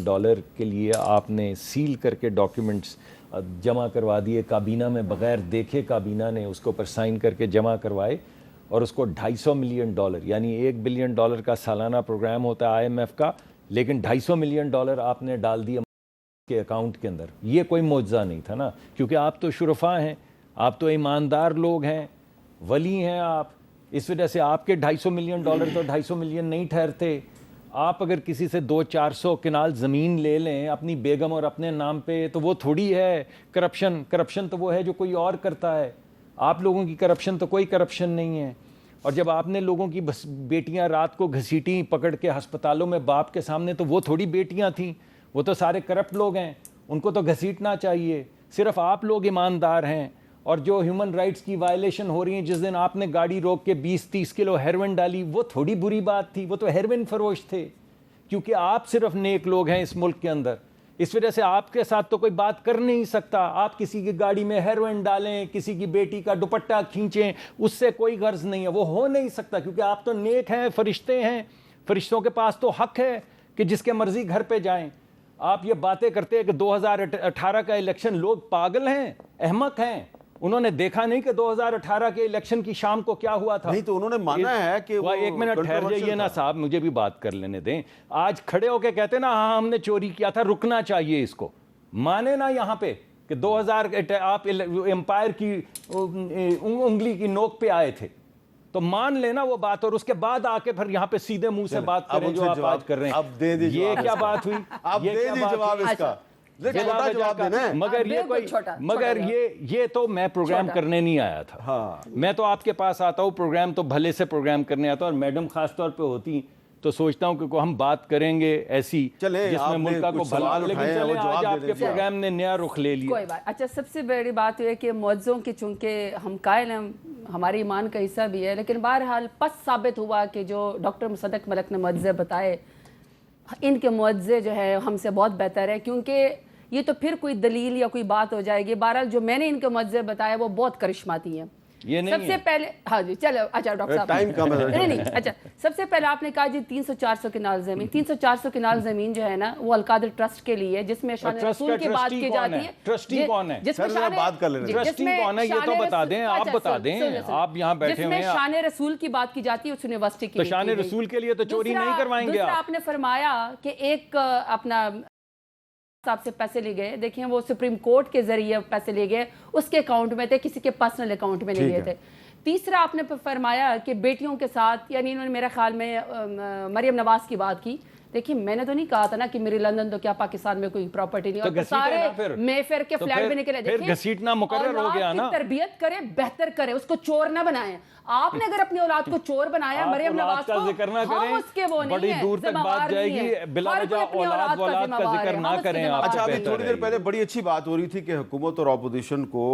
کے لیے آپ نے سیل کر کے ڈاکیومنٹس جمع کروا دیے کابینہ میں, بغیر دیکھے کابینہ نے اس کے اوپر سائن کر کے جمع کروائے, اور اس کو $250 ملین یعنی $1 بلین کا سالانہ پروگرام ہوتا ہے IMF کا, لیکن $250 ملین آپ نے ڈال دیے کے اکاؤنٹ کے اندر. یہ کوئی معجزہ نہیں تھا نا, کیونکہ آپ تو شرفاء ہیں, آپ تو ایماندار لوگ ہیں, ولی ہیں آپ. اس وجہ سے آپ کے $250 ملین تو $250 ملین نہیں ٹھہرتے. آپ اگر کسی سے 200-400 کنال زمین لے لیں اپنی بیگم اور اپنے نام پہ, تو وہ تھوڑی ہے کرپشن تو وہ ہے جو کوئی اور کرتا ہے. آپ لوگوں کی کرپشن تو کوئی کرپشن نہیں ہے. اور جب آپ نے لوگوں کی بیٹیاں رات کو گھسیٹیں پکڑ کے ہسپتالوں میں باپ کے سامنے, تو وہ تھوڑی بیٹیاں تھیں, وہ تو سارے کرپٹ لوگ ہیں, ان کو تو گھسیٹنا چاہیے. صرف آپ لوگ ایماندار ہیں. اور جو ہیومن رائٹس کی وائلیشن ہو رہی ہیں, جس دن آپ نے گاڑی روک کے 20-30 کلو ہیروئن ڈالی, وہ تھوڑی بری بات تھی, وہ تو ہیروئن فروش تھے. کیونکہ آپ صرف نیک لوگ ہیں اس ملک کے اندر, اس وجہ سے آپ کے ساتھ تو کوئی بات کر نہیں سکتا. آپ کسی کی گاڑی میں ہیروئن ڈالیں, کسی کی بیٹی کا دوپٹہ کھینچیں, اس سے کوئی غرض نہیں ہے, وہ ہو نہیں سکتا. کیونکہ آپ تو نیک ہیں, فرشتے ہیں, فرشتوں کے پاس تو حق ہے کہ جس کے مرضی گھر پہ جائیں. آپ یہ باتیں کرتے ہیں کہ 2018 کا الیکشن, لوگ پاگل ہیں, احمق ہیں. انہوں نے دیکھا نہیں کہ 2018 کے الیکشن کی شام کو کیا ہوا تھا. نہیں تو انہوں نے مانا ہے کہ وہ ایک منٹ ٹھہر جائیے نا صاحب, مجھے بھی بات کر لینے دیں. آج کھڑے ہو کے کہتے نا ہاں ہم نے چوری کیا تھا, رکنا چاہیے اس کو. مانے نا یہاں پہ کہ 2000 آپ امپائر کی انگلی کی نوک پہ آئے تھے, تو مان لینا وہ بات, اور اس کے بعد آ کے پھر یہاں پہ سیدھے منہ سے بات کریں جو آپ آج کر رہے ہیں. اب دے دیجیے, یہ کیا بات ہوئی, اب دے دیجیے جواب اس کا. مگر یہ تو میں پروگرام کرنے نہیں آیا تھا. میں تو آپ کے پاس آتا ہوں پروگرام تو بھلے سے پروگرام کرنے آتا ہوں, اور میڈم خاص طور پہ ہوتی تو سوچتا ہوں کہ ہم بات کریں گے ایسی جس میں ملک کو بھلا. لیکن چلیں آج آپ کے پروگرام نے نیا رخ لے لیا. کوئی بات. اچھا, سب سے بڑی بات یہ ہے کہ معجزوں کی چونکہ ہم قائل ہیں, ہمارے ایمان کا حصہ بھی ہے, لیکن بہرحال پس ثابت ہوا کہ جو ڈاکٹر مصدق ملک نے معجزے بتائے, ان کے معجزے جو ہے ہم سے بہت بہتر ہے, کیونکہ یہ تو پھر کوئی دلیل یا کوئی بات ہو جائے گی. بہرحال جو میں نے ان کے معجزے بتایا وہ بہت کرشماتی ہیں. سب سے پہلے, ہاں جی چلو, اچھا ڈاکٹر صاحب نہیں, اچھا سب سے پہلے آپ نے کہا جی 300-400 کنال زمین. 300-400 کنال زمین جو ہے نا وہ القادر ٹرسٹ کے لیے, جس میں شان رسول کی بات کی جاتی ہے. ٹرسٹی کون ہے, جس میں یہ تو بتا دیں, آپ بتا دیں, آپ یہاں بیٹھے ہوئے ہیں. جس میں شان رسول کی بات کی جاتی ہے اس یونیورسٹی کی, تو شان رسول کے لیے تو چوری نہیں کروائیں گے. دوسرا آپ نے فرمایا کہ ایک اپنا صاحب سے پیسے لے گئے, دیکھیں وہ سپریم کورٹ کے ذریعے پیسے لے گئے, اس کے اکاؤنٹ میں تھے, کسی کے پرسنل اکاؤنٹ میں نہیں گئے تھے. تیسرا آپ نے فرمایا کہ بیٹیوں کے ساتھ, یعنی انہوں نے میرے خیال میں مریم نواز کی بات کی. دیکھیں میں نے تو نہیں کہا تھا نا کہ میری لندن تو کیا پاکستان میں کوئی پراپرٹی نہیں, اور سارے مے فیئر کے فلیٹ میں نکلے. دیکھیں گھسیٹنا مقرر ہو گیا نا. تربیت کرے, بہتر کرے, اس کو چور نہ بنائیں. آپ نے اگر اپنی اولاد کو چور بنایا مریم نواز کو, ہم اس کے وہ نہیں ہیں, بڑی دور تک بات جائے گی, بلا وجہ اولاد کا ذکر نہ کریں. اچھا, ابھی تھوڑی دیر پہلے بڑی اچھی بات ہو رہی تھی کہ حکومت اور اپوزیشن کو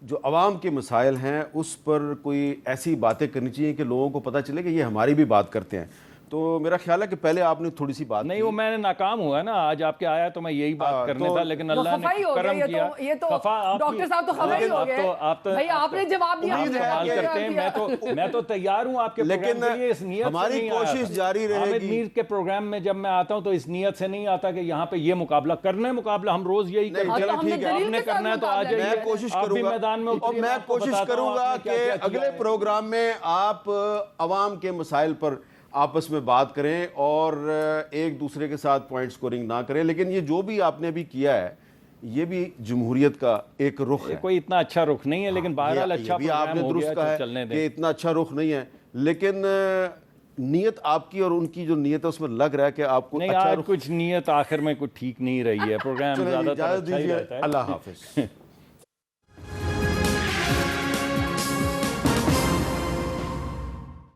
جو عوام کے مسائل ہیں اس پر کوئی ایسی باتیں کرنی چاہیے کہ لوگوں کو پتہ چلے کہ یہ ہماری بھی بات کرتے ہیں. تو میرا خیال ہے کہ پہلے آپ نے تھوڑی سی بات نہیں, وہ میں نے ناکام ہوا نا آج آپ کے آیا تو میں یہی بات کرنے تھا, لیکن اللہ نے کرم کیا. یہ تو ڈاکٹر صاحب تو خفا ہی ہو گئے, بھائی آپ نے جواب دیا. سوال کرتے ہیں, میں تو تیار ہوں آپ کے پروگرام کے لیے, اس نیت سے ہماری کوشش جاری رہے گی. حامد میر کے پروگرام میں جب میں آتا ہوں تو اس نیت سے نہیں آتا کہ یہاں پہ یہ مقابلہ مقابلہ ہم روز یہی کرتے ہیں. ٹھیک ہے, آپ نے کرنا ہے تو آ جائیے, میں کوشش کروں گا, میدان میں اور میں کوشش کروں گا کہ اگلے پروگرام میں آپ عوام کے مسائل پر آپس میں بات کریں اور ایک دوسرے کے ساتھ پوائنٹ سکورنگ نہ کریں. لیکن یہ جو بھی آپ نے بھی کیا ہے یہ بھی جمہوریت کا ایک رخ ہے. کوئی اتنا اچھا رخ نہیں ہے لیکن بہرحال اچھا بھی آپ نے پروگرام ہو درست گیا کہا تو ہے چلنے دیں. کہ اتنا اچھا رخ نہیں ہے، لیکن نیت آپ کی اور ان کی جو نیت ہے اس میں لگ رہا ہے کہ آپ کو نہیں اچھا آج رخ. کچھ نیت آخر میں کچھ ٹھیک نہیں رہی ہے. پروگرام چلیں جی، زیادہ تر اجازت اچھا ہی دیجیے. رہتا ہے. اللہ حافظ.